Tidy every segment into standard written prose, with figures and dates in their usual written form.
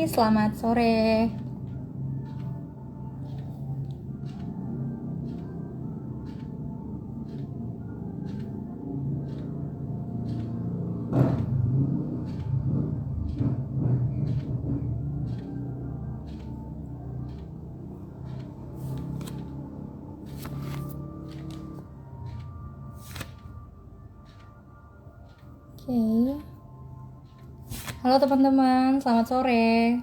selamat sore. Oke. Halo teman-teman, selamat sore.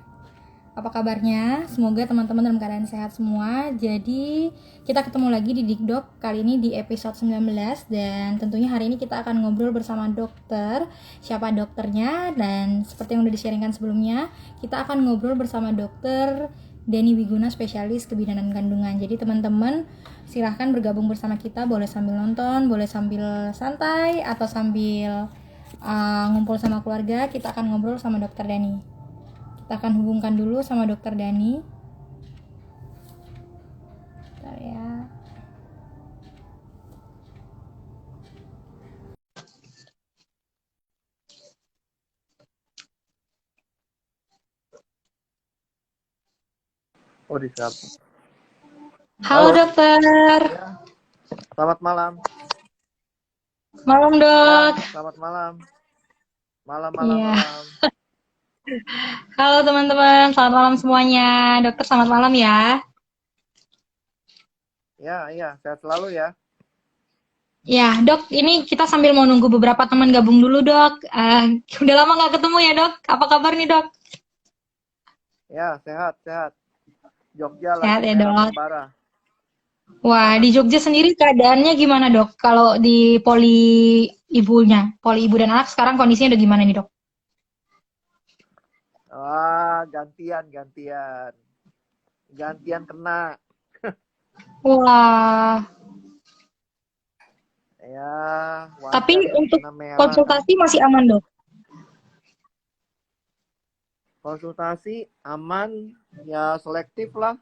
Apa kabarnya? Semoga teman-teman dalam keadaan sehat semua. Jadi, kita ketemu lagi di Dikdok kali ini di episode 19 dan tentunya hari ini kita akan ngobrol bersama dokter. Siapa dokternya? Dan seperti yang udah di-sharingkan sebelumnya, kita akan ngobrol bersama dokter Denny Wiguna, spesialis kebidanan kandungan. Jadi teman-teman silahkan bergabung bersama kita, boleh sambil nonton, boleh sambil santai atau sambil ngumpul sama keluarga. Kita akan ngobrol sama dokter Dani. Kita akan hubungkan dulu sama dokter Dani. Bentar ya. Oh, disiap. Halo dokter. Ya. Selamat malam. Malam dok. Ya, selamat malam. Malam. Halo teman-teman, selamat malam semuanya. Dokter selamat malam ya. Ya, sehat selalu ya. Ya dok, ini kita sambil mau nunggu beberapa teman gabung dulu dok. Udah lama nggak ketemu ya dok. Apa kabar nih dok? Ya, sehat. Jogja Sehat lagi ya merah dok. membara. Wah, di Jogja sendiri keadaannya gimana dok? Kalau di poli ibu dan anak sekarang kondisinya udah gimana nih dok? Wah, gantian kena. Wah, Ya, tapi wajar yang untuk kena merah kan. konsultasi masih aman dok? Konsultasi aman, ya selektif lah.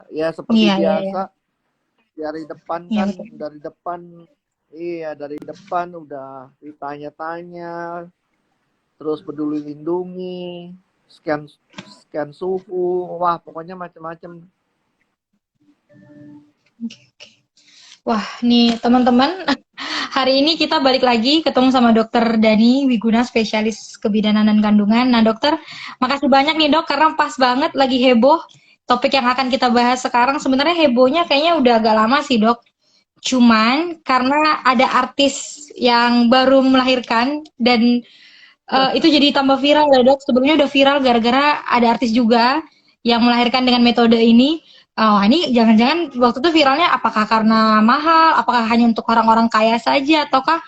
Ya seperti Iya. biasa. Dari depan Iya kan, betul. dari depan udah ditanya-tanya, terus peduli lindungi, scan suhu, wah pokoknya macam-macam. Oke. Wah, nih teman-teman, hari ini kita balik lagi ketemu sama dokter Dani Wiguna, spesialis kebidanan dan kandungan. Nah dokter, makasih banyak nih dok, karena pas banget lagi heboh. Topik yang akan kita bahas sekarang sebenarnya hebohnya kayaknya udah agak lama sih dok. Cuman karena ada artis yang baru melahirkan dan itu jadi tambah viral ya dok. Sebelumnya udah viral gara-gara ada artis juga yang melahirkan dengan metode ini. Oh, ini jangan-jangan waktu itu viralnya apakah karena mahal, apakah hanya untuk orang-orang kaya saja, ataukah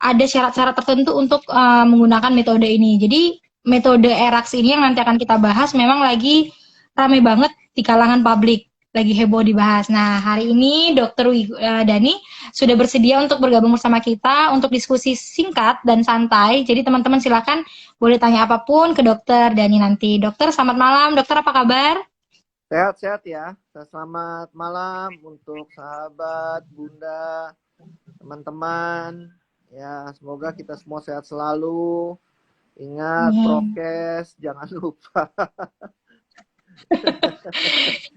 ada syarat-syarat tertentu untuk menggunakan metode ini. Jadi metode ERAX ini yang nanti akan kita bahas memang lagi rame banget di kalangan publik, lagi heboh dibahas. Nah, hari ini Dokter Dani sudah bersedia untuk bergabung bersama kita untuk diskusi singkat dan santai. Jadi teman-teman silakan boleh tanya apapun ke Dokter Dani nanti. Dokter, selamat malam. Dokter, apa kabar? Sehat-sehat ya. Selamat malam untuk sahabat, bunda, teman-teman. Ya, semoga kita semua sehat selalu. Ingat prokes, jangan lupa.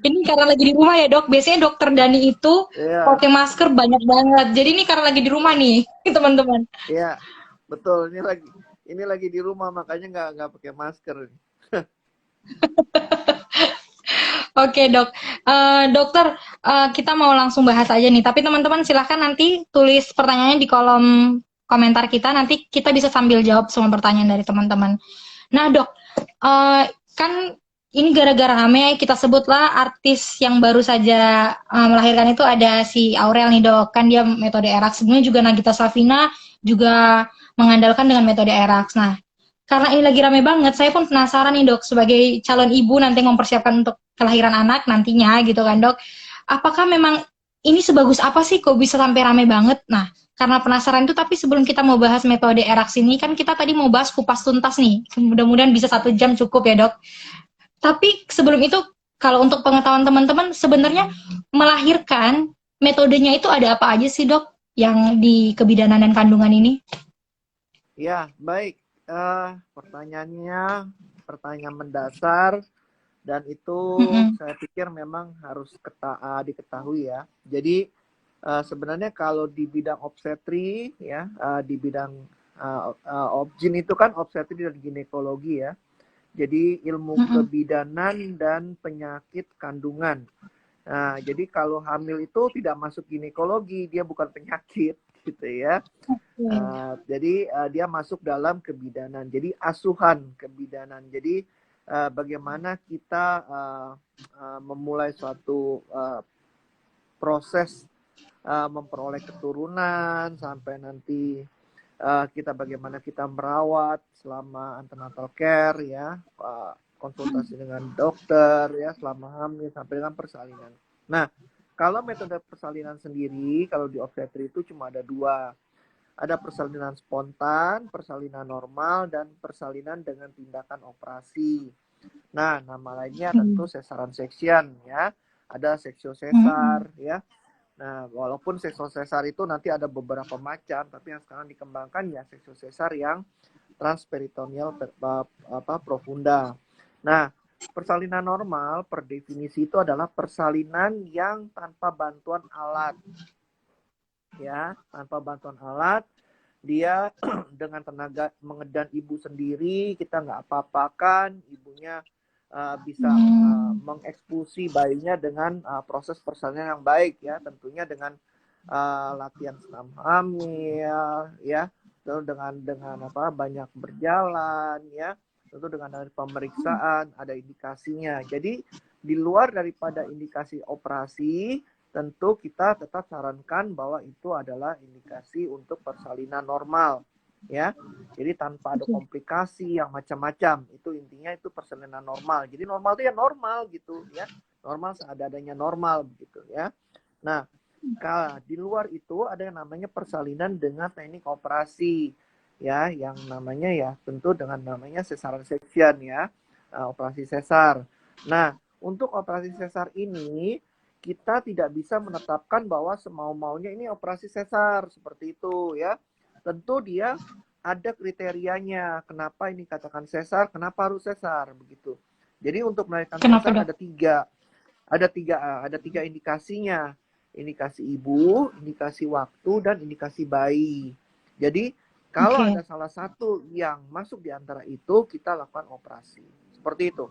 Ini karena lagi di rumah ya dok. Biasanya dokter Dani itu pakai masker banyak banget. Jadi ini karena lagi di rumah nih teman-teman. Iya, betul. Ini lagi di rumah makanya nggak pakai masker. Oke dok, dokter kita mau langsung bahas aja nih. Tapi teman-teman silahkan nanti tulis pertanyaannya di kolom komentar kita. Nanti kita bisa sambil jawab semua pertanyaan dari teman-teman. Nah dok, kan ini gara-gara rame kita sebutlah artis yang baru saja melahirkan itu ada si Aurel nih dok. Kan dia metode ERAX. Sebelumnya juga Nagita Slavina juga mengandalkan dengan metode ERAX. Nah, karena ini lagi rame banget, saya pun penasaran nih dok, sebagai calon ibu nanti mempersiapkan untuk kelahiran anak nantinya gitu kan dok. Apakah memang ini sebagus apa sih kok bisa sampai rame banget? Nah, karena penasaran itu, tapi sebelum kita mau bahas metode ERAX ini, kan kita tadi mau bahas kupas tuntas nih. Mudah-mudahan bisa 1 jam cukup ya dok. Tapi sebelum itu, kalau untuk pengetahuan teman-teman, sebenarnya melahirkan metodenya itu ada apa aja sih dok yang di kebidanan dan kandungan ini? Ya, baik. Pertanyaannya pertanyaan mendasar dan itu Mm-mm. saya pikir memang harus diketahui ya. Jadi sebenarnya kalau di bidang obstetri ya, di bidang obgyn itu kan obstetri dan ginekologi ya. Jadi ilmu Mm-mm. kebidanan dan penyakit kandungan. Nah, jadi kalau hamil itu tidak masuk ginekologi, dia bukan penyakit gitu ya. Oke. Jadi dia masuk dalam kebidanan. Jadi asuhan kebidanan. Jadi bagaimana kita memulai suatu proses memperoleh keturunan sampai nanti kita bagaimana kita merawat selama antenatal care ya, konsultasi dengan dokter ya selama hamil sampai dengan persalinan. Nah, kalau metode persalinan sendiri kalau di obstetri itu cuma ada dua. Ada persalinan spontan, persalinan normal, dan persalinan dengan tindakan operasi. Nah, nama lainnya tentu cesarean section ya. Ada seksio Mm-mm. sesar ya. Nah, walaupun seksio sesar itu nanti ada beberapa macam, tapi yang sekarang dikembangkan ya seksio sesar yang transperitoneal profunda. Nah, persalinan normal per definisi itu adalah persalinan yang tanpa bantuan alat. Ya, tanpa bantuan alat, dia dengan tenaga mengedan ibu sendiri, kita nggak apa-apakan, ibunya bisa mengekspulsi bayinya dengan proses persalinan yang baik ya, tentunya dengan latihan senam hamil ya, lalu dengan apa banyak berjalan ya, tentu dengan ada pemeriksaan, ada indikasinya. Jadi di luar daripada indikasi operasi, tentu kita tetap sarankan bahwa itu adalah indikasi untuk persalinan normal ya. Jadi tanpa ada komplikasi yang macam-macam. Itu intinya itu persalinan normal. Jadi normal itu ya normal gitu ya. Normal seadanya normal begitu ya. Nah, di luar itu ada yang namanya persalinan dengan teknik operasi ya, yang namanya ya tentu dengan namanya cesarean section ya, operasi sesar. Nah, untuk operasi sesar ini kita tidak bisa menetapkan bahwa semau-maunya ini operasi sesar seperti itu ya. Tentu dia ada kriterianya. Kenapa ini katakan sesar? Kenapa harus sesar begitu? Jadi untuk melahirkan Kenapa, sesar Dok? ada tiga indikasinya. Indikasi ibu, indikasi waktu, dan indikasi bayi. Jadi kalau Oke. ada salah satu yang masuk di antara itu, kita lakukan operasi. Seperti itu.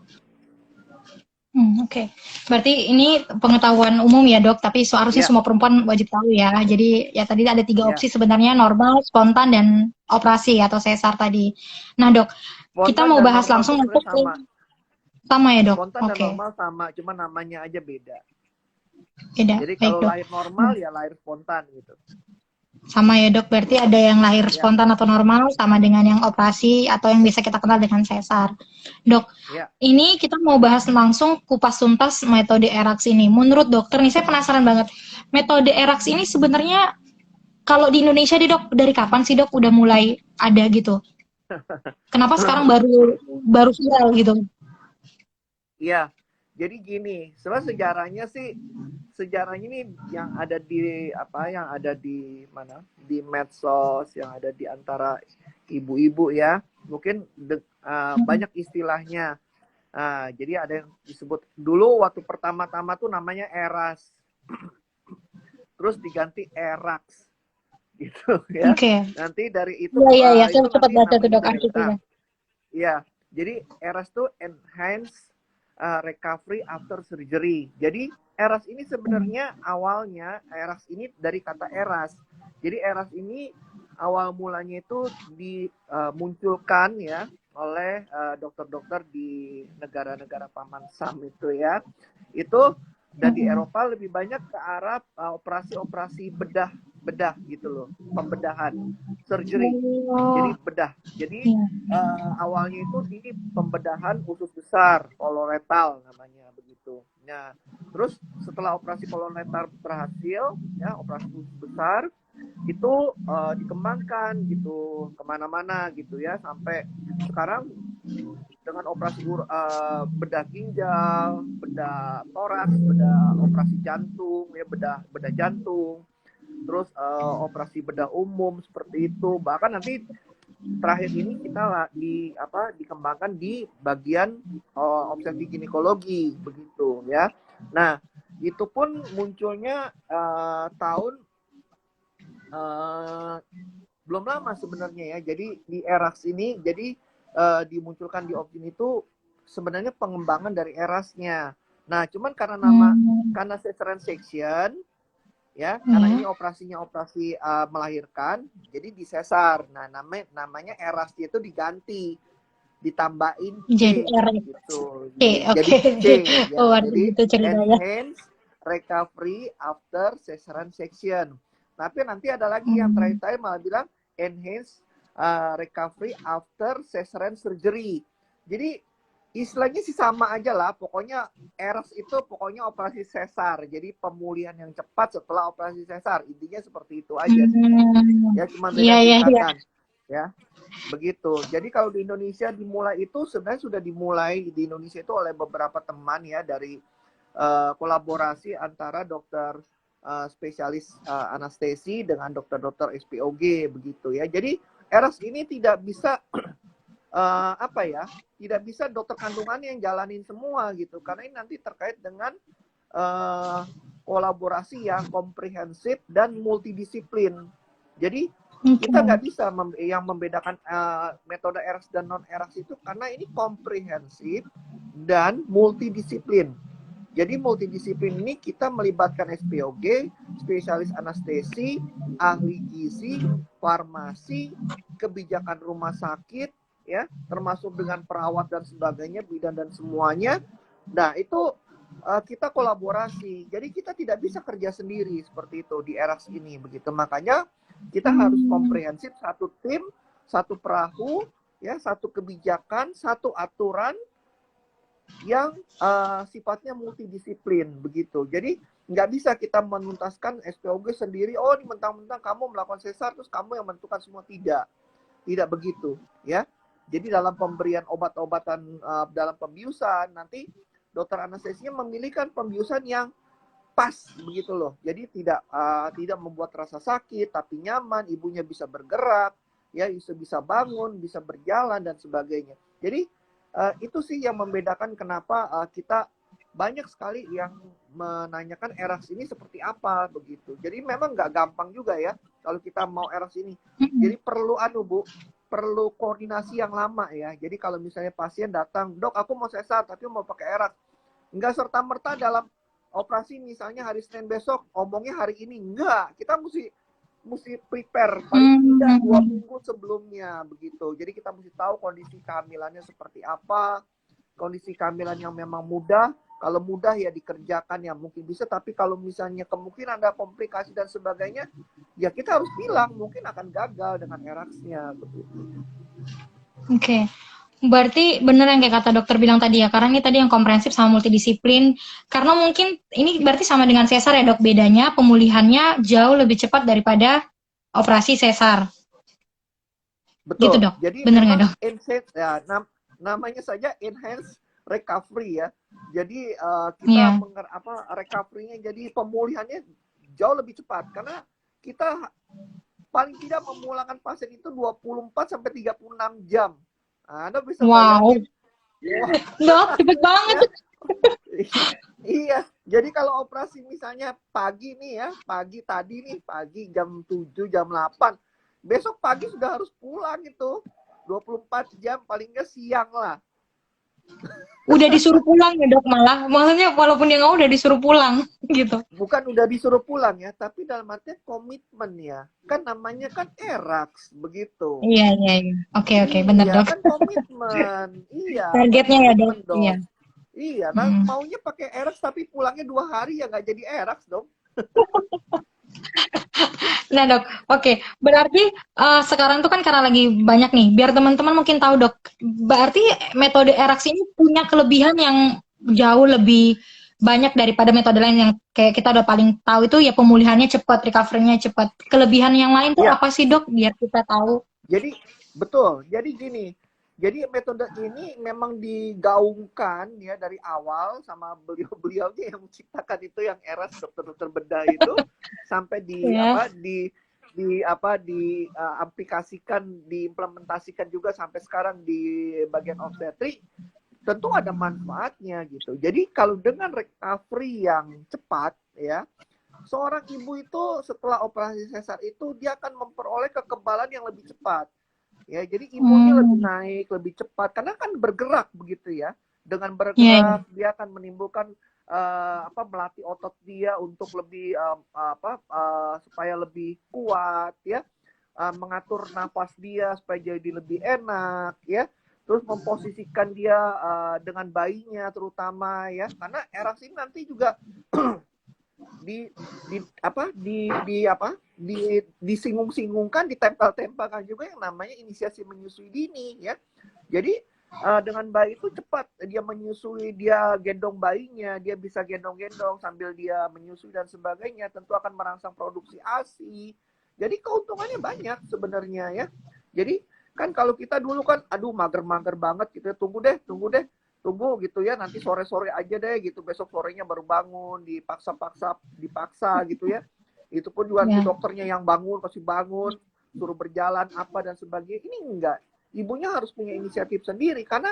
Oke. Berarti ini pengetahuan umum ya, Dok, tapi seharusnya Ya, semua perempuan wajib tahu ya. Jadi ya tadi ada 3 ya. opsi sebenarnya, normal, spontan, dan operasi atau sesar tadi. Nah, Dok, kita Spontan mau dan bahas normal itu langsung sebenarnya untuk sama. sama ya, Dok? Spontan dan Oke. normal sama, cuma namanya aja beda. Beda. Jadi Baik, kalau Dok. lahir normal ya lahir spontan gitu. Sama ya, Dok. Berarti ada yang lahir Ya, spontan atau normal sama dengan yang operasi atau yang bisa kita kenal dengan sesar. Dok, ya. ini kita mau bahas langsung kupas tuntas metode ERAX ini. Menurut dokter nih, saya penasaran banget. Metode ERAX ini sebenarnya kalau di Indonesia nih, Dok, dari kapan sih, Dok, udah mulai ada gitu? Kenapa sekarang baru baru viral gitu? Iya. Jadi gini, sebenarnya sejarahnya ini yang ada di apa yang ada di mana? Di medsos, yang ada di antara ibu-ibu ya. Mungkin banyak istilahnya. Jadi ada yang disebut dulu waktu pertama-tama tuh namanya eras. Terus diganti erax gitu ya. Oke. Nanti dari itu Iya, iya, saya itu cepat nanti baca tuh, namanya Dok, beda. artikelnya. Iya. Jadi eras tuh enhance recovery after surgery. Jadi eras ini sebenarnya awalnya eras ini dari kata eras. Jadi eras ini awal mulanya itu dimunculkan ya oleh dokter-dokter di negara-negara paman Sam itu ya. Itu dan di Eropa lebih banyak ke arah operasi-operasi bedah gitu loh, pembedahan, surgery. Jadi Oh, bedah. Jadi iya. awalnya itu di pembedahan usus besar, koloretal namanya begitu. Nah, terus setelah operasi koloretal berhasil, ya operasi usus besar itu dikembangkan gitu kemana-mana gitu ya sampai sekarang dengan operasi bedah ginjal, bedah toraks, bedah operasi jantung, ya bedah jantung, terus operasi bedah umum seperti itu. Bahkan nanti terakhir ini kita dikembangkan di bagian obstetrik ginekologi begitu ya. Nah, itu pun munculnya tahun belum lama sebenarnya ya. Jadi di ERAS ini jadi dimunculkan di Optin itu sebenarnya pengembangan dari ERAS-nya. Nah, cuman karena cesarean section ya, karena ini operasinya operasi melahirkan, jadi disesar. Nah, namanya ERAS itu diganti, ditambahin Jadi C R. gitu. Oke, Jadi oke. C ya. Oh, ada Jadi gitu ceritanya. enhance recovery after cesarean section. Tapi nanti ada lagi yang terakhir malah bilang enhance recovery after cesarean surgery. Jadi istilahnya sih sama aja lah, pokoknya ERAS itu pokoknya operasi sesar, jadi pemulihan yang cepat setelah operasi sesar, intinya seperti itu aja sih. Ya cuma beda Iya, iya, iya. singkatan ya, begitu. Jadi kalau di Indonesia dimulai itu sebenarnya sudah dimulai di Indonesia itu oleh beberapa teman ya, dari kolaborasi antara dokter spesialis anestesi dengan dokter-dokter SPOG begitu ya. Jadi ERAS ini tidak bisa tidak bisa dokter kandungan yang jalanin semua gitu, karena ini nanti terkait dengan kolaborasi yang komprehensif dan multidisiplin. Jadi kita nggak bisa yang membedakan metode ERAS dan non ERAS itu, karena ini komprehensif dan multidisiplin. Jadi multidisiplin ini kita melibatkan SPOG, spesialis anestesi, ahli gizi, farmasi, kebijakan rumah sakit, ya, termasuk dengan perawat dan sebagainya, bidan dan semuanya. Nah, itu kita kolaborasi. Jadi kita tidak bisa kerja sendiri seperti itu di ERAS ini begitu. Makanya kita harus komprehensif, satu tim, satu perahu, ya, satu kebijakan, satu aturan yang sifatnya multidisiplin begitu. Jadi nggak bisa kita menuntaskan SPOG sendiri. Oh, ini mentang-mentang kamu melakukan sesar terus kamu yang menentukan semua. Tidak begitu ya. Jadi dalam pemberian obat-obatan dalam pembiusan, nanti dokter anestesinya memilihkan pembiusan yang pas begitu loh. Jadi tidak membuat rasa sakit, tapi nyaman, ibunya bisa bergerak, ya, bisa bangun, bisa berjalan dan sebagainya. Jadi itu sih yang membedakan kenapa kita banyak sekali yang menanyakan ERAS ini seperti apa begitu. Jadi memang nggak gampang juga ya kalau kita mau ERAS ini. Jadi perlu perlu koordinasi yang lama ya. Jadi kalau misalnya pasien datang, dok aku mau sesar tapi mau pakai ERAS, nggak serta-merta dalam operasi misalnya hari Senin besok omongnya hari ini, enggak. Kita mesti prepare paling tidak 2 minggu sebelumnya begitu. Jadi kita mesti tahu kondisi kehamilannya seperti apa, kondisi kehamilan yang memang mudah. Kalau mudah ya dikerjakan ya mungkin bisa, tapi kalau misalnya kemungkinan ada komplikasi dan sebagainya, ya kita harus bilang mungkin akan gagal dengan ERAS-nya begitu. Oke. Berarti bener yang kayak kata dokter bilang tadi ya, karena ini tadi yang komprehensif sama multidisiplin. Karena mungkin ini berarti sama dengan sesar ya dok, bedanya pemulihannya jauh lebih cepat daripada operasi sesar. Betul. Gitu dok, Jadi bener nggak memang dok? enhance ya, namanya saja enhance recovery ya. Jadi kita recovery-nya jadi pemulihannya jauh lebih cepat, karena kita paling tidak memulangkan pasien itu 24 sampai 36 jam. Anda bisa bayangin. Dok, cepet banget. Ya. Iya, jadi kalau operasi misalnya pagi nih ya, pagi jam 7, jam 8, besok pagi sudah harus pulang itu. 24 jam, paling nggak siang lah. Udah disuruh pulang ya dok malah. Maksudnya walaupun dia nggak udah disuruh pulang gitu. Bukan udah disuruh pulang ya, tapi dalam artian komitmen ya. Kan namanya kan ERAS, begitu. Iya. Oke, bener dok. Kan komitmen. Iya, Targetnya kan ya dok. dong. Iya. Iya, kan maunya pakai ERAS tapi pulangnya 2 hari ya nggak jadi ERAS dong. Nah dok, oke. Berarti sekarang tuh kan karena lagi banyak nih, biar teman-teman mungkin tahu dok, berarti metode ERAX ini punya kelebihan yang jauh lebih banyak daripada metode lain yang kayak kita udah paling tahu itu ya pemulihannya cepat, recovery-nya cepat. Kelebihan yang lain tuh apa sih dok, biar kita tahu? Jadi, betul. Jadi gini, jadi metode ini memang digaungkan ya dari awal sama beliau-beliaunya yang menciptakan itu, yang ERAS, dokter-dokter bedah itu, sampai aplikasikan, diimplementasikan juga sampai sekarang di bagian obstetrik, tentu ada manfaatnya gitu. Jadi kalau dengan recovery yang cepat ya, seorang ibu itu setelah operasi sesar itu dia akan memperoleh kekebalan yang lebih cepat. Ya, jadi imunnya lebih naik, lebih cepat karena kan bergerak begitu ya. Dengan bergerak dia akan menimbulkan melatih otot dia untuk lebih supaya lebih kuat ya. Mengatur nafas dia supaya jadi lebih enak ya. Terus memposisikan dia dengan bayinya terutama ya. Karena eraksi nanti juga disinggung-singgungkan, ditempel-tempelkan juga yang namanya inisiasi menyusui dini ya. Jadi dengan bayi itu cepat dia menyusui, dia gendong bayinya, dia bisa gendong-gendong sambil dia menyusui dan sebagainya, tentu akan merangsang produksi ASI. Jadi keuntungannya banyak sebenarnya ya. Jadi kan kalau kita dulu kan aduh mager-mager banget gitu ya, tunggu tunggu gitu ya, nanti sore-sore aja deh gitu, besok sorenya baru bangun, dipaksa gitu ya. Itu pun juga si dokternya yang bangun, pasti bangun, suruh berjalan apa dan sebagainya. Ini enggak, ibunya harus punya inisiatif sendiri karena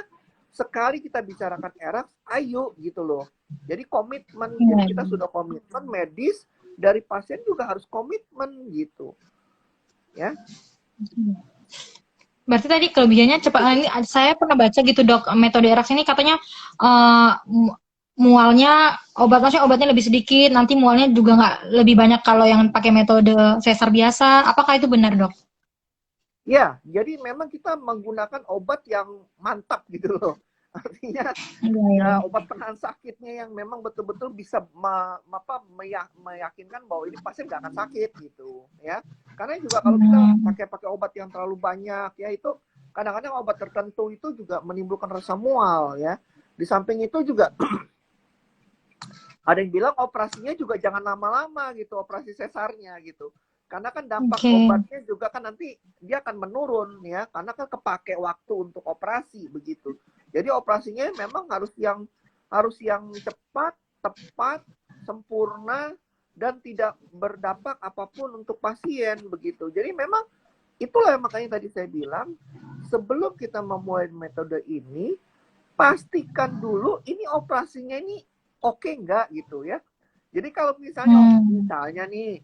sekali kita bicarakan ERAS, ayo gitu loh. Jadi komitmen, jadi kita sudah komitmen medis, dari pasien juga harus komitmen gitu. Ya. Berarti tadi kelebihannya cepat. Ini saya pernah baca gitu dok, metode ERAS ini katanya mualnya maksudnya obatnya lebih sedikit, nanti mualnya juga nggak lebih banyak kalau yang pakai metode sesar biasa. Apakah itu benar dok? Ya, jadi memang kita menggunakan obat yang mantap gitu loh. Artinya ya obat penahan sakitnya yang memang betul-betul bisa meyakinkan bahwa ini pasien nggak akan sakit gitu ya. Karena juga kalau kita pakai obat yang terlalu banyak ya, itu kadang-kadang obat tertentu itu juga menimbulkan rasa mual ya. Di samping itu juga ada yang bilang operasinya juga jangan lama-lama gitu, operasi sesarnya gitu. Karena kan dampak obatnya juga kan nanti dia akan menurun ya, karena kan kepake waktu untuk operasi begitu. Jadi operasinya memang harus yang cepat, tepat, sempurna dan tidak berdampak apapun untuk pasien begitu. Jadi memang itulah makanya tadi saya bilang, sebelum kita memulai metode ini, pastikan dulu ini operasinya ini oke enggak gitu ya. Jadi kalau misalnya nih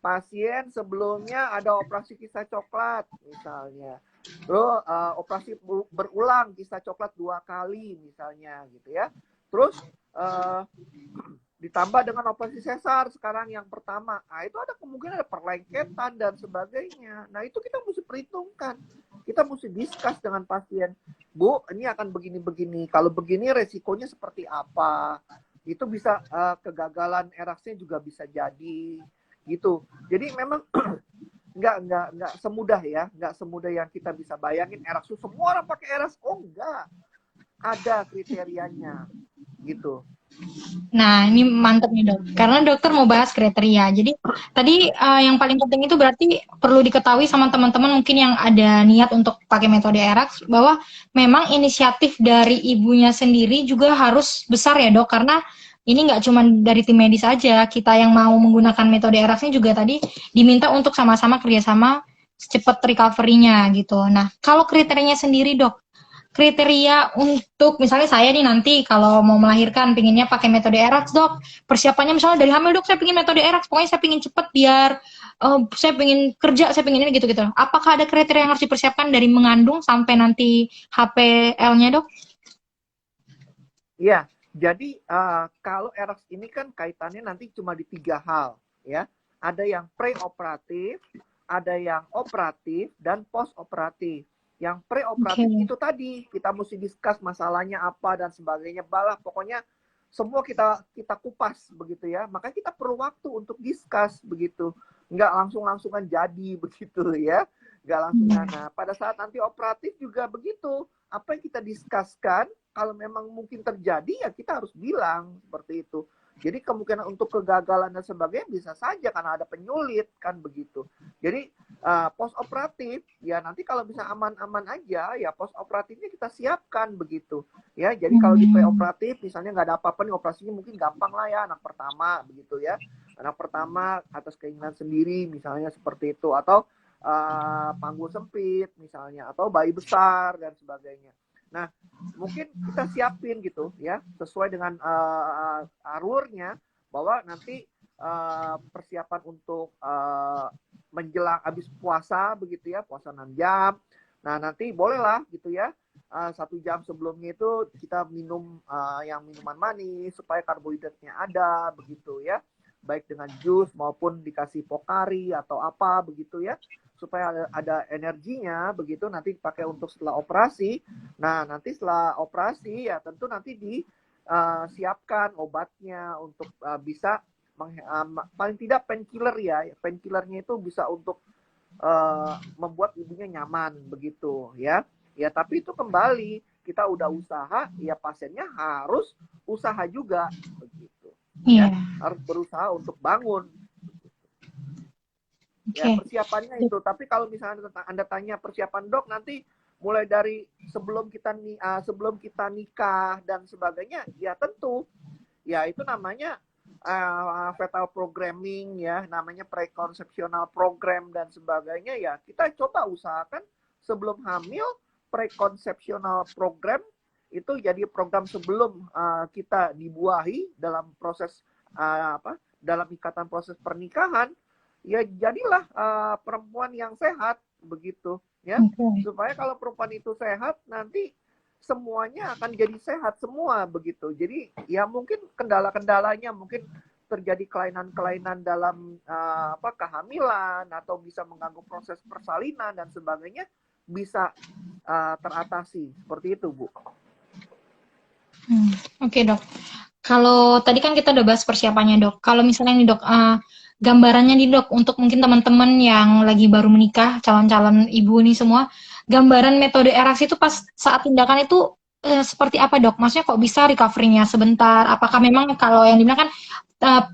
pasien sebelumnya ada operasi kisah coklat misalnya, terus operasi berulang kisah coklat 2 kali misalnya gitu ya, terus ditambah dengan operasi sesar sekarang yang pertama, itu ada kemungkinan ada perlengketan dan sebagainya. Nah itu kita mesti perhitungkan, kita mesti discuss dengan pasien, Bu ini akan begini-begini, kalau begini resikonya seperti apa, itu bisa kegagalan eraksnya juga bisa jadi gitu. Jadi memang nggak semudah ya, nggak semudah yang kita bisa bayangin eras semua orang pakai eras. Oh enggak, ada kriterianya gitu. Nah, ini mantep nih dok. Karena dokter mau bahas kriteria. Jadi tadi yang paling penting itu berarti perlu diketahui sama teman-teman mungkin yang ada niat untuk pakai metode ERAX bahwa memang inisiatif dari ibunya sendiri juga harus besar ya dok. Karena ini nggak cuma dari tim medis aja. Kita yang mau menggunakan metode ERAX ini juga tadi diminta untuk sama-sama kerjasama cepat recovery-nya gitu. Nah, kalau kriterianya sendiri dok, kriteria untuk misalnya saya nih nanti kalau mau melahirkan pinginnya pakai metode ERAX dok, persiapannya misalnya dari hamil dok saya pingin metode ERAX, pokoknya saya pingin cepet biar saya pingin kerja, saya pingin ini gitu-gitu. Apakah ada kriteria yang harus dipersiapkan dari mengandung sampai nanti HPL-nya dok? Iya, jadi kalau ERAX ini kan kaitannya nanti cuma di 3 hal ya. Ada yang preoperatif, ada yang operatif dan postoperatif. Yang preoperatif itu tadi kita mesti discuss masalahnya apa dan sebagainya, balah pokoknya semua kita kupas begitu ya. Makanya kita perlu waktu untuk discuss begitu, nggak langsungan jadi begitu ya, nggak langsung. Nah pada saat nanti operatif juga begitu, apa yang kita discusskan kalau memang mungkin terjadi ya kita harus bilang seperti itu. Jadi kemungkinan untuk kegagalan dan sebagainya bisa saja karena ada penyulit kan begitu. Jadi post operatif ya nanti kalau bisa aman-aman aja ya post operatifnya kita siapkan begitu ya. Jadi kalau di preoperatif misalnya nggak ada apa-apa nih operasinya mungkin gampang lah ya anak pertama begitu ya. Anak pertama atas keinginan sendiri misalnya seperti itu atau panggul sempit misalnya atau bayi besar dan sebagainya. Nah, mungkin kita siapin gitu ya sesuai dengan alurnya bahwa nanti persiapan untuk menjelang habis puasa begitu ya, puasa 6 jam. Nah, nanti bolehlah gitu ya. 1 jam sebelumnya itu kita minum yang minuman manis supaya karbohidratnya ada begitu ya. Baik dengan jus maupun dikasih pokari atau apa begitu ya supaya ada energinya begitu nanti dipakai untuk setelah operasi. Nah, nanti setelah operasi ya tentu nanti disiapkan obatnya untuk bisa paling tidak painkiller ya. Painkillernya itu bisa untuk membuat ibunya nyaman begitu ya. Ya, tapi itu kembali kita udah usaha, ya pasiennya harus usaha juga begitu. Ya, harus berusaha untuk bangun. Ya, persiapannya itu. Tapi kalau misalnya Anda tanya persiapan dok, nanti mulai dari sebelum kita nikah dan sebagainya, ya tentu, ya itu namanya fetal programming ya, namanya preconceptional program dan sebagainya ya. Kita coba usahakan sebelum hamil preconceptional program itu jadi program sebelum kita dibuahi dalam proses dalam ikatan proses pernikahan. Ya jadilah perempuan yang sehat begitu ya supaya kalau perempuan itu sehat nanti semuanya akan jadi sehat semua begitu. Jadi ya mungkin kendala-kendalanya mungkin terjadi kelainan-kelainan dalam kehamilan atau bisa mengganggu proses persalinan dan sebagainya bisa teratasi seperti itu Bu. Oke, Dok. Kalau tadi kan kita udah bahas persiapannya dok. Kalau misalnya nih dok, gambarannya nih dok, untuk mungkin teman-teman yang lagi baru menikah, calon-calon ibu nih semua, gambaran metode eraksi itu pas saat tindakan itu seperti apa dok? Maksudnya kok bisa recovery-nya sebentar? Apakah memang kalau yang dibilang kan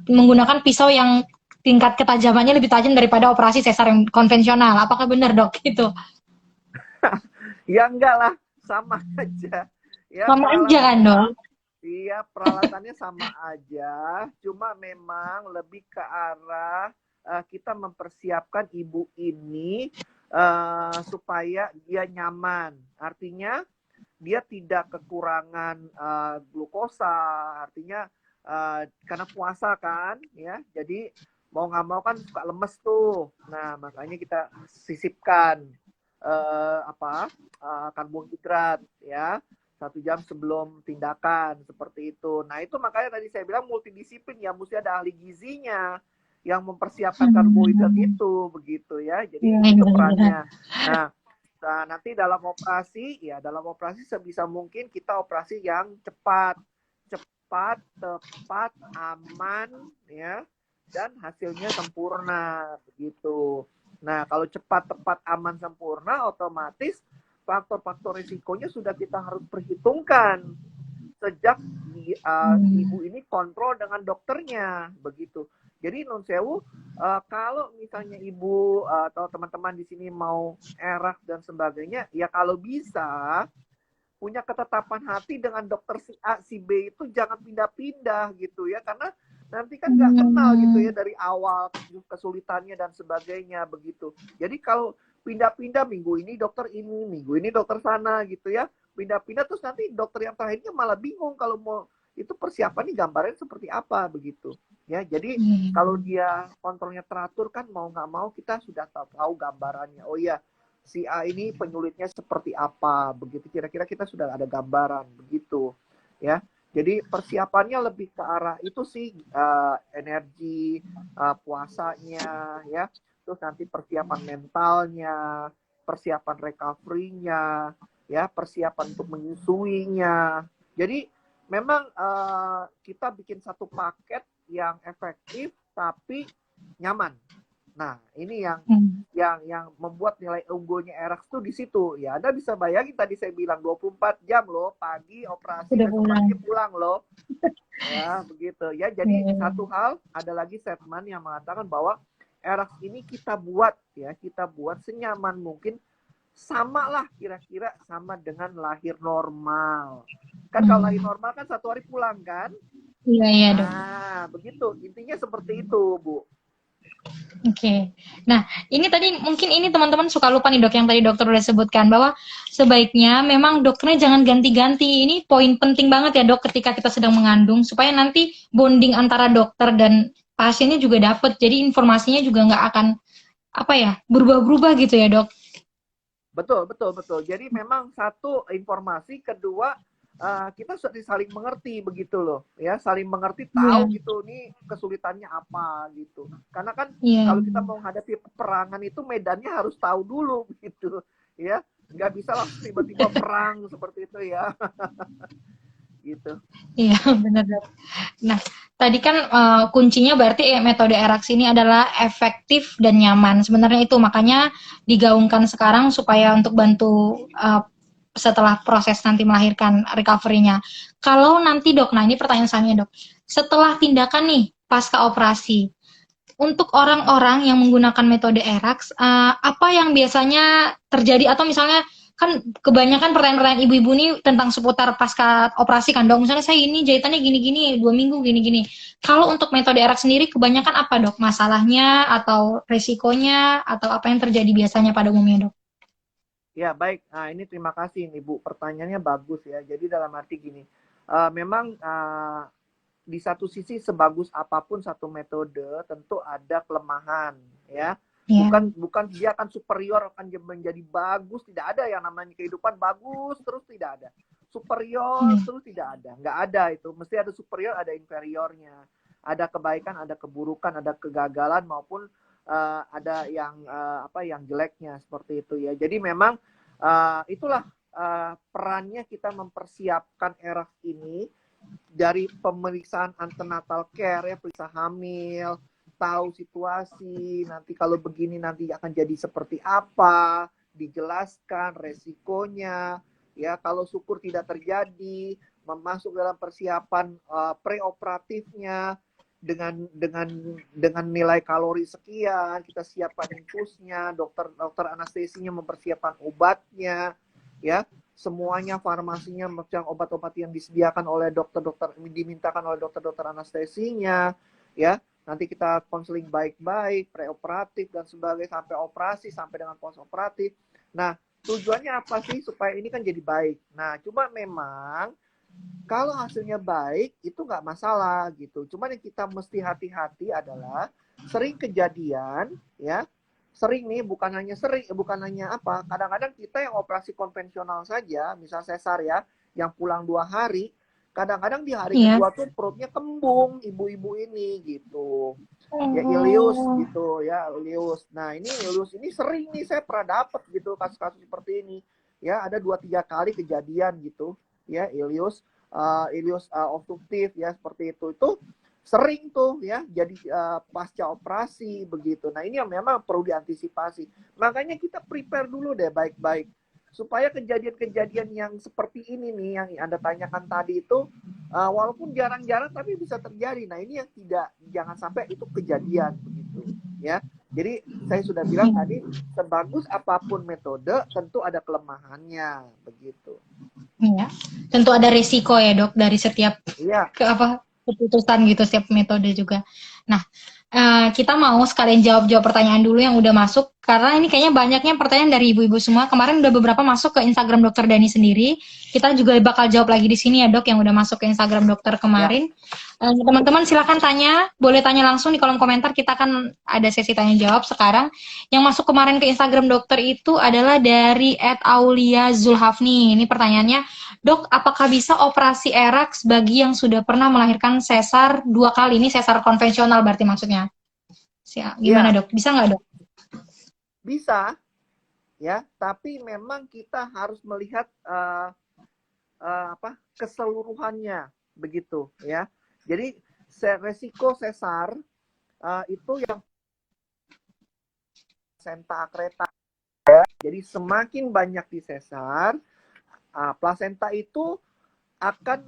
menggunakan pisau yang tingkat ketajamannya lebih tajam daripada operasi sesar yang konvensional? Apakah benar dok itu? Ya enggak lah, sama aja. Ya, sama aja kan dok? Iya, peralatannya sama aja, cuma memang lebih ke arah kita mempersiapkan ibu ini supaya dia nyaman. Artinya dia tidak kekurangan glukosa, artinya karena puasa kan, ya. Jadi mau nggak mau kan suka lemes tuh. Nah, makanya kita sisipkan karbohidrat, ya. 1 jam sebelum tindakan seperti itu. Nah itu makanya tadi saya bilang multidisiplin ya, mesti ada ahli gizinya yang mempersiapkan karbohidrat itu begitu ya. Jadi itu perannya. Nah nanti dalam operasi sebisa mungkin kita operasi yang cepat, tepat, aman ya, dan hasilnya sempurna begitu. Nah kalau cepat, tepat, aman, sempurna, otomatis faktor-faktor risikonya sudah kita harus perhitungkan sejak ibu ini kontrol dengan dokternya begitu. Jadi non sewu, kalau misalnya ibu atau teman-teman di sini mau erak dan sebagainya, ya kalau bisa punya ketetapan hati dengan dokter si A, si B itu jangan pindah-pindah gitu ya, karena nanti kan nggak kenal gitu ya dari awal kesulitannya dan sebagainya begitu. Jadi kalau pindah-pindah minggu ini dokter ini, minggu ini dokter sana gitu ya. Pindah-pindah terus nanti dokter yang terakhirnya malah bingung kalau mau itu persiapan nih gambarnya seperti apa begitu. Ya, jadi kalau dia kontrolnya teratur kan mau nggak mau kita sudah tahu gambarannya. Oh iya, si A ini penyulitnya seperti apa begitu. Kira-kira kita sudah ada gambaran begitu. Ya. Jadi persiapannya lebih ke arah itu sih energi puasanya ya. Terus nanti persiapan mentalnya, persiapan recovery-nya, ya, persiapan untuk menyusuinya. Jadi memang kita bikin satu paket yang efektif tapi nyaman. Nah, ini yang Hmm. membuat nilai unggulnya Erax tuh di situ. Ya, Anda bisa bayangin tadi saya bilang 24 jam loh, pagi operasi, Sudah besok pulang. paginya pulang loh. Ya, begitu. Ya, jadi Hmm. satu hal, ada lagi statement yang mengatakan bahwa Erax ini kita buat ya, kita buat senyaman mungkin, sama lah kira-kira sama dengan lahir normal. Kan kalau lahir Hmm. normal kan 1 hari pulang kan? Iya, iya dok. Nah, begitu. Intinya seperti itu, Bu. Oke. Nah, ini tadi mungkin ini teman-teman suka lupa nih dok, yang tadi dokter udah sebutkan bahwa sebaiknya memang dokternya jangan ganti-ganti. Ini poin penting banget ya dok ketika kita sedang mengandung supaya nanti bonding antara dokter dan pasiennya juga dapet. Jadi informasinya juga nggak akan apa ya berubah-berubah gitu ya dok. Betul, betul, betul. Jadi memang satu informasi, kedua kita saling mengerti begitu loh, ya saling mengerti, Iya, tahu gitu nih kesulitannya apa gitu. Karena kan iya, kalau kita mau menghadapi peperangan itu medannya harus tahu dulu gitu, ya nggak bisa langsung tiba-tiba perang seperti itu ya, gitu. iya benar dok. Nah, tadi kan kuncinya berarti metode eraksi ini adalah efektif dan nyaman. Sebenarnya itu makanya digaungkan sekarang supaya untuk bantu setelah proses nanti melahirkan recovery-nya. Kalau nanti dok, nah ini pertanyaan saya dok, setelah tindakan nih pasca operasi, untuk orang-orang yang menggunakan metode ERAX, apa yang biasanya terjadi atau misalnya kan kebanyakan pertanyaan-pertanyaan ibu-ibu ini tentang seputar pasca operasi kan dok. Misalnya saya ini jahitannya gini-gini, 2 minggu gini-gini. Kalau untuk metode ERAX sendiri kebanyakan apa dok? Masalahnya atau resikonya atau apa yang terjadi biasanya pada umumnya dok? Ya, baik. Nah, ini terima kasih nih Bu. Pertanyaannya bagus ya. Jadi dalam arti gini, memang di satu sisi sebagus apapun satu metode tentu ada kelemahan ya. Ya, Bukan dia akan superior, akan menjadi bagus, tidak ada yang namanya kehidupan bagus terus, tidak ada. Superior hmm. terus, tidak ada. Nggak ada itu. Mesti ada superior, ada inferiornya. Ada kebaikan, ada keburukan, ada kegagalan maupun ada yang apa yang jeleknya seperti itu ya. Jadi memang itulah perannya kita mempersiapkan era ini dari pemeriksaan antenatal care ya, periksa hamil, tahu situasi, nanti kalau begini nanti akan jadi seperti apa, dijelaskan resikonya, ya kalau syukur tidak terjadi, masuk dalam persiapan preoperatifnya dengan nilai kalori sekian, kita siapkan infusnya, dokter anestesinya mempersiapkan obatnya, ya semuanya, farmasinya, macam obat-obat yang disediakan oleh dokter-dokter, dimintakan oleh dokter-dokter anestesinya, ya nanti kita konseling baik-baik, preoperatif dan sebagainya, sampai operasi, sampai dengan postoperatif. Nah, tujuannya apa sih? Supaya ini kan jadi baik. Nah, cuma memang kalau hasilnya baik itu nggak masalah gitu. Cuma yang kita mesti hati-hati adalah sering kejadian ya, sering nih, bukan hanya apa, kadang-kadang kita yang operasi konvensional saja, misal sesar ya, yang pulang 2 hari, kadang-kadang di hari Iya. kedua tuh perutnya kembung ibu-ibu ini gitu, ya ileus Oh, gitu ya, ileus. Nah ini ileus ini sering nih saya pernah dapet gitu kasus-kasus seperti ini ya, ada 2-3 kali kejadian gitu ya, ileus obstruktif ya, seperti itu sering tuh ya jadi pasca operasi begitu. Nah ini yang memang perlu diantisipasi. Makanya kita prepare dulu deh baik-baik supaya kejadian-kejadian yang seperti ini nih yang Anda tanyakan tadi itu walaupun jarang-jarang tapi bisa terjadi. Nah ini yang jangan sampai itu kejadian begitu ya. Jadi saya sudah bilang iya. tadi, sebagus apapun metode tentu ada kelemahannya begitu. Iya. Tentu ada risiko ya dok dari setiap Iya, ke apa keputusan gitu setiap metode juga. Nah, kita mau sekalian jawab-jawab pertanyaan dulu yang udah masuk karena ini kayaknya banyaknya pertanyaan dari ibu-ibu semua. Kemarin udah beberapa masuk ke Instagram Dokter Dani sendiri. Kita juga bakal jawab lagi di sini ya dok yang udah masuk ke Instagram dokter ya. kemarin. Teman-teman silakan tanya, boleh tanya langsung di kolom komentar. Kita akan ada sesi tanya jawab sekarang. Yang masuk kemarin ke Instagram dokter itu adalah dari @aulia Zulhafni. Ini pertanyaannya, dok, apakah bisa operasi ERAX bagi yang sudah pernah melahirkan sesar 2 kali? Ini sesar konvensional berarti maksudnya. Gimana Iya, dok? Bisa nggak dok? bisa ya, tapi memang kita harus melihat apa keseluruhannya begitu ya. Jadi resiko sesar itu yang plasenta akreta. Jadi semakin banyak disesar, plasenta itu akan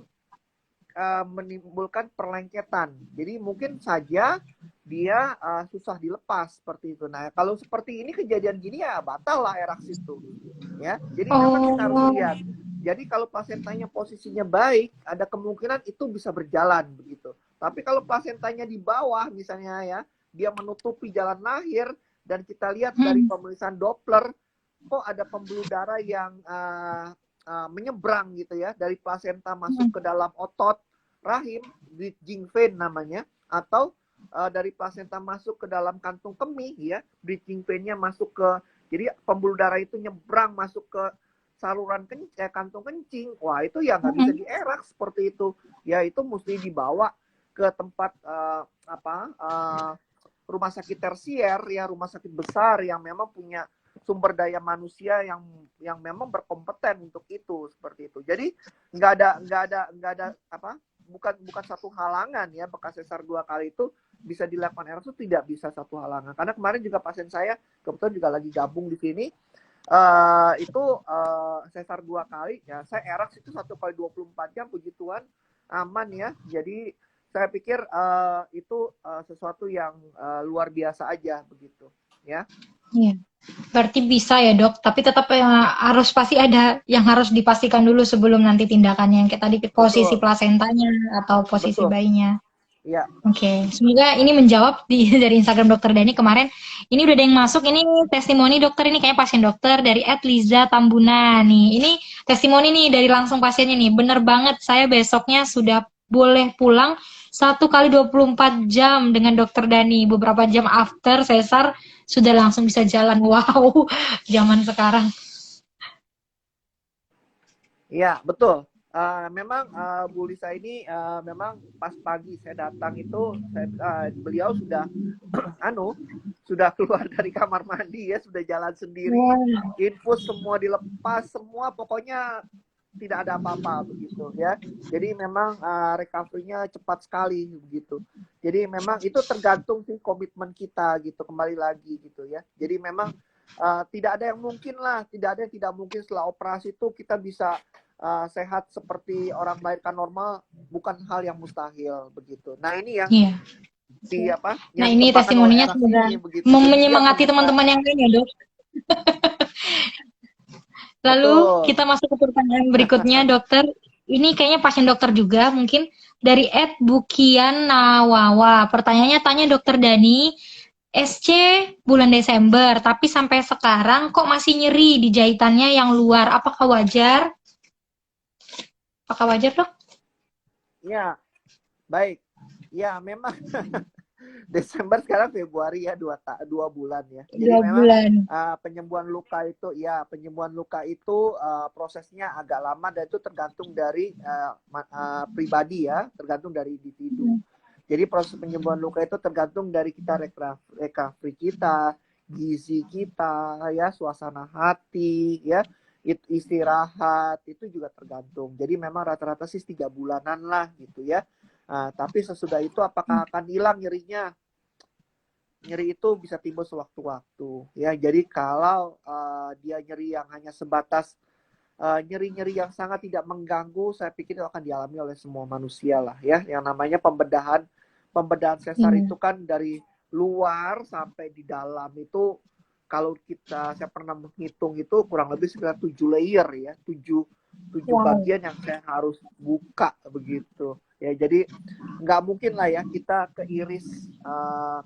menimbulkan perlengketan. Jadi mungkin saja dia susah dilepas seperti itu. Nah, kalau seperti ini kejadian gini ya batal lah eraksi itu. Ya, jadi memang kita harus lihat. Jadi kalau plasentanya posisinya baik, ada kemungkinan itu bisa berjalan begitu. Tapi kalau plasentanya di bawah misalnya ya, dia menutupi jalan lahir dan kita lihat dari pemeriksaan Doppler, kok ada pembuluh darah yang menyeberang gitu ya dari plasenta masuk ke dalam otot rahim, bridging vein namanya, atau dari plasenta masuk ke dalam kantung kemih ya, bridging vein-nya masuk ke, jadi pembuluh darah itu nyebrang masuk ke saluran kantung kencing. Wah, itu ya nggak bisa dierak seperti itu. Ya itu mesti dibawa ke tempat rumah sakit tersier ya, rumah sakit besar yang memang punya sumber daya manusia yang memang berkompeten untuk itu seperti itu. Jadi nggak ada bukan satu halangan ya, bekas sesar 2 kali itu bisa dilakukan erak itu tidak bisa satu halangan. Karena kemarin juga pasien saya kebetulan juga lagi gabung di sini, sesar 2 kali ya, saya erak itu 1 kali 24 jam, puji Tuhan aman ya. Jadi saya pikir itu sesuatu yang luar biasa aja begitu ya. Iya. Berarti bisa ya dok, tapi tetap harus pasti ada yang harus dipastikan dulu sebelum nanti tindakannya yang kayak tadi posisi Betul, plasentanya atau posisi betul. bayinya. Ya, Oke, semoga ini menjawab dari Instagram Dokter Dani kemarin. Ini udah ada yang masuk, ini testimoni dokter, ini kayak pasien dokter dari @Liza Tambuna nih. Ini testimoni nih dari langsung pasiennya nih. Bener banget, saya besoknya sudah boleh pulang 1 kali 24 jam dengan Dokter Dani. Beberapa jam after sesar sudah langsung bisa jalan. Wow, zaman sekarang. iya betul. Memang Bu Lisa ini memang pas pagi saya datang itu beliau sudah sudah keluar dari kamar mandi ya, sudah jalan sendiri, Wow. infus semua dilepas, semua pokoknya tidak ada apa-apa begitu ya. Jadi memang recovery-nya cepat sekali begitu. Jadi memang itu tergantung sih komitmen kita gitu, kembali lagi gitu ya. Jadi memang tidak ada yang mungkin lah, tidak ada yang tidak mungkin setelah operasi itu kita bisa sehat seperti orang melahirkan normal, bukan hal yang mustahil begitu. Nah ini yang Iya. Nah yang ini dikembangkan oleh testimoninya Eras semoga ini begitu. Jadi dia menyemangati membuka, teman-teman yang lain ya dok. Lalu betul. kita masuk ke pertanyaan berikutnya, dokter. Ini kayaknya pasien dokter juga, mungkin dari @Bukian Nawawa. Pertanyaannya tanya dokter Dani, SC bulan Desember, tapi sampai sekarang kok masih nyeri di jahitannya yang luar. Apakah wajar? Apakah wajar, dok? Ya, baik. Ya, memang Desember sekarang Februari ya, 2 bulan ya. Jadi Dua memang bulan. penyembuhan luka itu prosesnya agak lama dan itu tergantung dari pribadi ya, tergantung dari individu. Jadi proses penyembuhan luka itu tergantung dari kita recovery kita, gizi kita ya, suasana hati ya, istirahat itu juga tergantung. Jadi memang rata-rata sih 3 bulanan lah gitu ya. Tapi sesudah itu apakah akan hilang nyerinya? Nyeri itu bisa timbul sewaktu-waktu ya. Jadi kalau dia nyeri yang hanya sebatas nyeri-nyeri yang sangat tidak mengganggu, saya pikir itu akan dialami oleh semua manusia lah ya. Yang namanya pembedahan sesar itu kan dari luar sampai di dalam itu, kalau saya pernah menghitung itu kurang lebih sekitar 7 layer ya, 7 Wow. bagian yang saya harus buka begitu ya. Jadi nggak mungkin lah ya kita keiris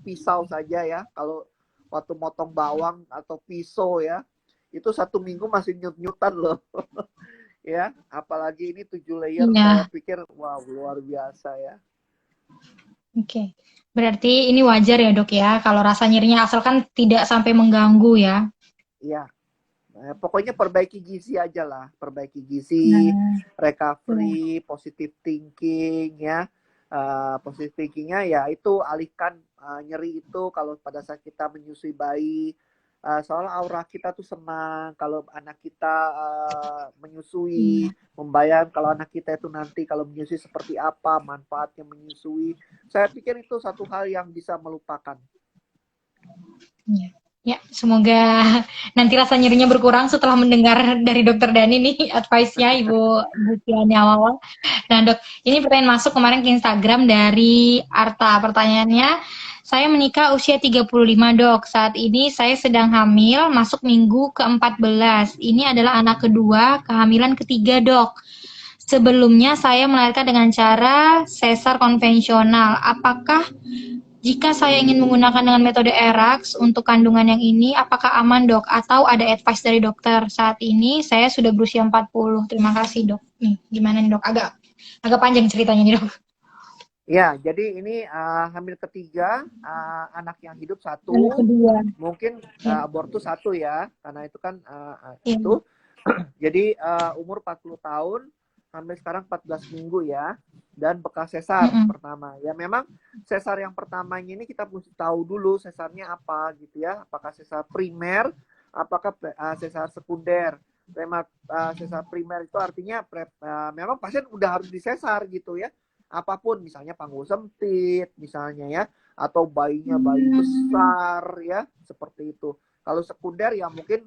pisau saja ya. Kalau waktu motong bawang atau pisau ya, itu 1 minggu masih nyut-nyutan loh. Ya, apalagi ini 7 layer, saya Iya. pikir wow luar biasa ya. Oke. Berarti ini wajar ya, dok ya, kalau rasa nyerinya asalkan tidak sampai mengganggu ya. Iya. Pokoknya perbaiki gizi aja lah, perbaiki gizi, Nah, iya. recovery, positive thinking ya. Positive thinkingnya ya itu alihkan nyeri itu kalau pada saat kita menyusui bayi. Soalnya aura kita tuh senang kalau anak kita menyusui, Iya. membayang kalau anak kita itu nanti kalau menyusui seperti apa, manfaatnya menyusui. Saya pikir itu satu hal yang bisa melupakan. Iya. Ya, semoga nanti rasa nyerinya berkurang setelah mendengar dari Dokter Dani nih advice-nya Ibu Buciani awal. Nah, Dok, ini pertanyaan masuk kemarin ke Instagram dari Arta. Pertanyaannya, saya menikah usia 35, Dok. Saat ini saya sedang hamil, masuk minggu ke-14. Ini adalah anak kedua, kehamilan ketiga, Dok. Sebelumnya saya melahirkan dengan cara sesar konvensional. Apakah jika saya ingin menggunakan dengan metode ERAX untuk kandungan yang ini, apakah aman, Dok? Atau ada advice dari dokter? Saat ini saya sudah berusia 40. Terima kasih, Dok. Nih, gimana nih, Dok? Agak panjang ceritanya nih, Dok. Ya, jadi ini hamil ketiga, anak yang hidup Anak satu, kedua. mungkin Ya. abortus satu ya, karena itu kan Ya. itu. Jadi umur 40 tahun, sampai sekarang 14 minggu ya, dan bekas sesar Mm-mm. pertama. Ya memang sesar yang pertamanya ini kita mesti tahu dulu sesarnya apa gitu ya, apakah sesar primer, apakah sesar sekunder. Sesar primer itu artinya memang pasien udah harus disesar gitu ya. Apapun misalnya panggul sempit misalnya ya, atau bayinya bayi besar ya, seperti itu. Kalau sekunder ya mungkin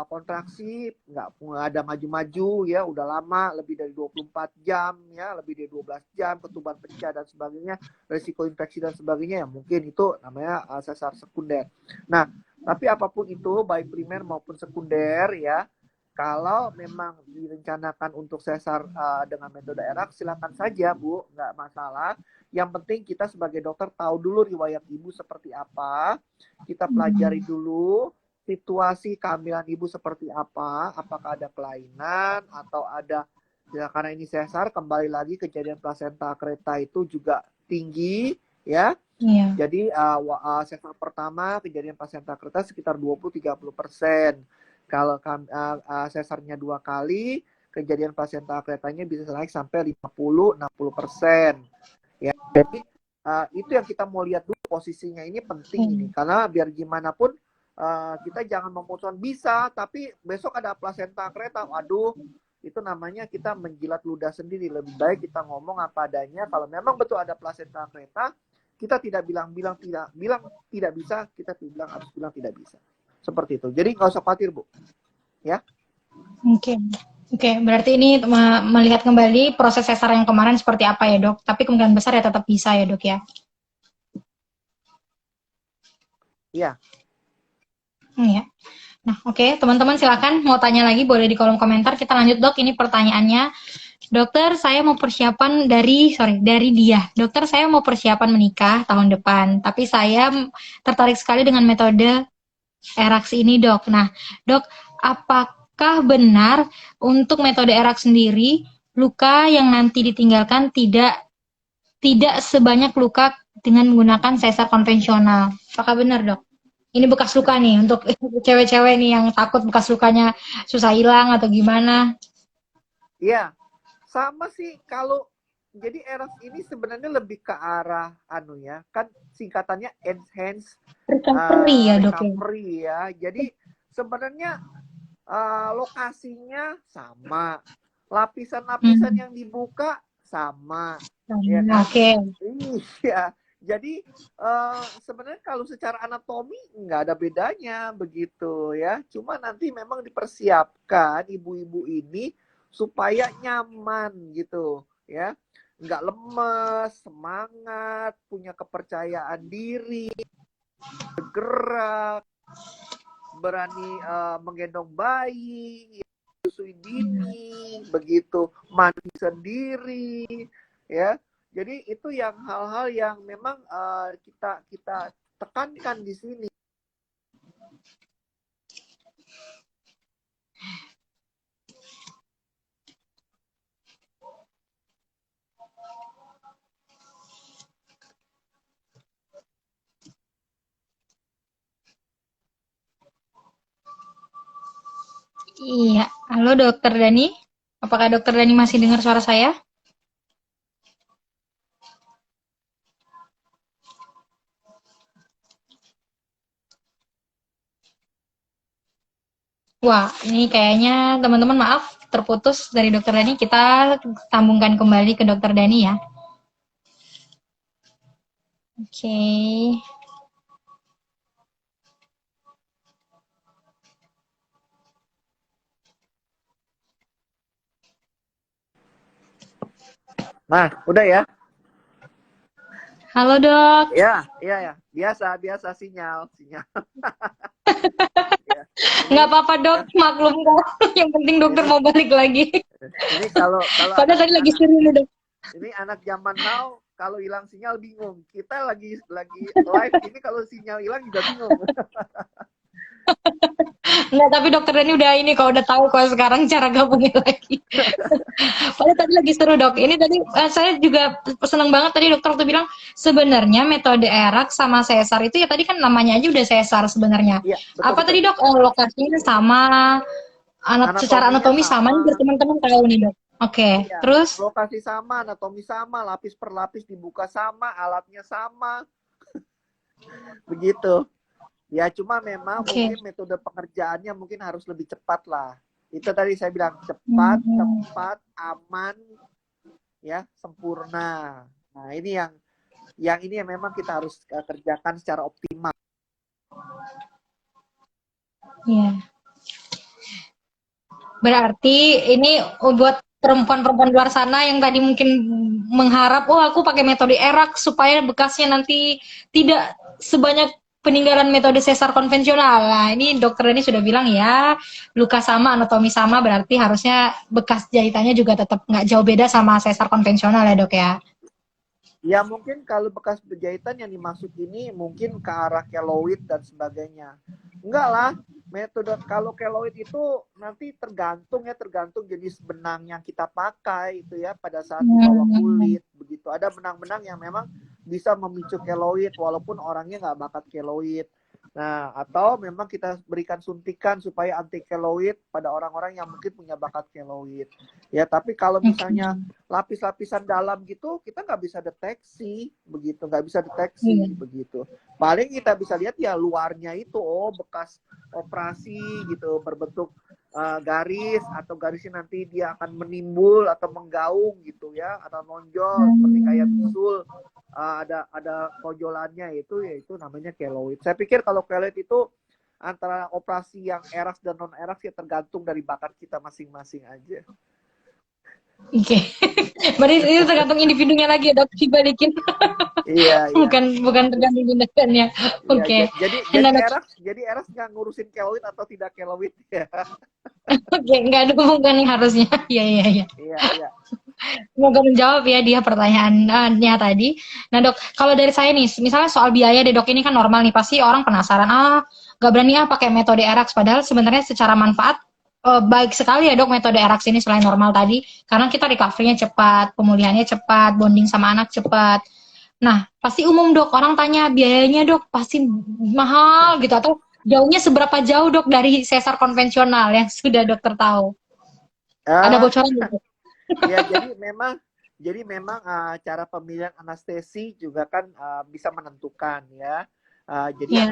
kontraksi nggak ada maju-maju ya, udah lama lebih dari 24 jam ya, lebih dari 12 jam, ketuban pecah dan sebagainya, resiko infeksi dan sebagainya, ya mungkin itu namanya sesar sekunder. Nah, tapi apapun itu baik primer maupun sekunder ya, kalau memang direncanakan untuk sesar dengan metode ERAK, silakan saja Bu, nggak masalah. Yang penting kita sebagai dokter tahu dulu riwayat ibu seperti apa, kita pelajari dulu situasi kehamilan ibu seperti apa, apakah ada kelainan atau ada, ya karena ini sesar, kembali lagi kejadian plasenta kereta itu juga tinggi ya. Iya. Jadi sesar pertama kejadian plasenta kereta sekitar 20-30%. Kalau sesarnya 2 kali, kejadian plasenta keretanya bisa naik sampai 50-60%. Ya, jadi itu yang kita mau lihat dulu, posisinya ini penting ini, karena biar gimana pun kita jangan memutuskan bisa, tapi besok ada plasenta kereta, waduh, itu namanya kita menjilat ludah sendiri. Lebih baik kita ngomong apa adanya. Kalau memang betul ada plasenta kereta, kita tidak bilang tidak bisa, kita harus bilang tidak bisa. Seperti itu. Jadi nggak usah khawatir Bu. Ya. Oke. Oke, berarti ini melihat kembali proses sesar yang kemarin seperti apa ya, Dok? Tapi kemungkinan besar ya tetap bisa ya, Dok ya? Iya. Iya. Nah, oke, teman-teman silakan mau tanya lagi boleh di kolom komentar. Kita lanjut, Dok. Ini pertanyaannya. Dokter, saya mau persiapan dari dia. Dokter, saya mau persiapan menikah tahun depan, tapi saya tertarik sekali dengan metode ERAX ini, Dok. Nah, Dok, apakah benar untuk metode ERAX sendiri, luka yang nanti ditinggalkan tidak sebanyak luka dengan menggunakan sesar konvensional? Apakah benar, Dok? Ini bekas luka nih untuk cewek-cewek nih yang takut bekas lukanya susah hilang atau gimana? Iya. Sama sih, kalau jadi ERAS ini sebenarnya lebih ke arah ya, kan singkatannya enhance Recovery ya, Dok ya? recovery ya. Jadi sebenarnya lokasinya sama, lapisan-lapisan yang dibuka sama, ya kan? Oke. Iya. Jadi sebenarnya kalau secara anatomi nggak ada bedanya begitu ya. Cuma nanti memang dipersiapkan ibu-ibu ini supaya nyaman gitu ya, nggak lemes, semangat, punya kepercayaan diri, bergerak, berani menggendong bayi, susui dini, begitu, mandi sendiri ya. Jadi itu yang hal-hal yang memang kita tekankan di sini. Iya. Halo, Dokter Dani. Apakah Dokter Dani masih dengar suara saya? Wah, ini kayaknya teman-teman maaf terputus dari Dokter Dani. Kita sambungkan kembali ke Dokter Dani ya. Oke. Nah, udah ya? Halo dok, Ya, iya ya. Biasa sinyal. Ya. nggak Ini apa-apa dok, ya, maklum kok. Yang penting dokter ini mau balik lagi. ini kalau Padahal tadi lagi anak-anak seru nih dok. ini anak zaman now kalau hilang sinyal bingung. Kita lagi live ini kalau sinyal hilang juga bingung. Nggak, tapi dokter Dani udah ini kok, udah tahu kok sekarang cara gabungin lagi. Padahal tadi lagi seru dok. Ini tadi saya juga seneng banget tadi dokter waktu bilang sebenarnya metode ERAK sama sesar itu ya tadi kan namanya aja udah sesar sebenarnya. Iya, betul Apa betul. tadi dok? Lokasinya sama, secara Anatominya anatomi sama nih sama. biar teman-teman tahu nih dok. Oke, Iya, terus lokasi sama, anatomi sama, lapis per lapis dibuka sama, alatnya sama, begitu. Ya, cuma memang oke. mungkin metode pengerjaannya mungkin harus lebih cepat lah. Itu tadi saya bilang cepat, Hmm, tepat, aman, ya, sempurna. Nah, ini yang ini yang memang kita harus kerjakan secara optimal. iya. Berarti ini buat perempuan-perempuan luar sana yang tadi mungkin mengharap, oh aku pakai metode erak supaya bekasnya nanti tidak sebanyak peninggalan metode sesar konvensional. Nah, ini dokter ini sudah bilang ya, luka sama, anatomi sama, berarti harusnya bekas jahitannya juga tetap nggak jauh beda sama sesar konvensional ya dok ya. Ya mungkin kalau bekas penjahitan yang dimaksud ini mungkin ke arah keloid dan sebagainya. Enggak lah, metode kalau keloid itu nanti tergantung jenis benang yang kita pakai itu ya pada saat di bawah Hmm, kulit begitu. Ada benang-benang yang memang bisa memicu keloid walaupun orangnya nggak bakat keloid. Nah, atau memang kita berikan suntikan supaya anti keloid pada orang-orang yang mungkin punya bakat keloid. Ya, tapi kalau misalnya oke. lapis-lapisan dalam gitu kita nggak bisa Iya. deteksi begitu. Paling kita bisa lihat ya luarnya itu, oh bekas operasi gitu berbentuk garis atau garisnya nanti dia akan menimbul atau menggaung gitu ya atau nonjol seperti kayak Hmm, bisul, ada kojolannya itu yaitu namanya keloid. Saya pikir kalau keloid itu antara operasi yang eras dan non eras ya tergantung dari bakat kita masing-masing aja. oke. Berarti itu tergantung individunya lagi ya dok, dibalikin. Iya, iya. bukan bukan tergantung tindakannya. Iya, Oke. jadi Nah, dok, Eras nggak ngurusin keloid atau tidak keloid ya. oke, nggak ada hubungannya harusnya. Iya, iya, iya. Iya, iya. Semoga menjawab ya dia pertanyaannya tadi. Nah dok, kalau dari saya nih, misalnya soal biaya deh dok, ini kan normal nih, pasti orang penasaran, nggak berani pakai metode ERAX, padahal sebenarnya secara manfaat baik sekali ya dok metode ERAX ini selain normal tadi, karena kita recovery-nya cepat, pemulihannya cepat, bonding sama anak cepat. Nah, pasti umum dok, orang tanya biayanya dok, pasti mahal gitu, atau jauhnya seberapa jauh dok dari sesar konvensional yang sudah dokter tahu? Ada Ah, bocoran gitu? ya jadi memang cara pemilihan anestesi juga kan bisa menentukan ya. Jadi Ya,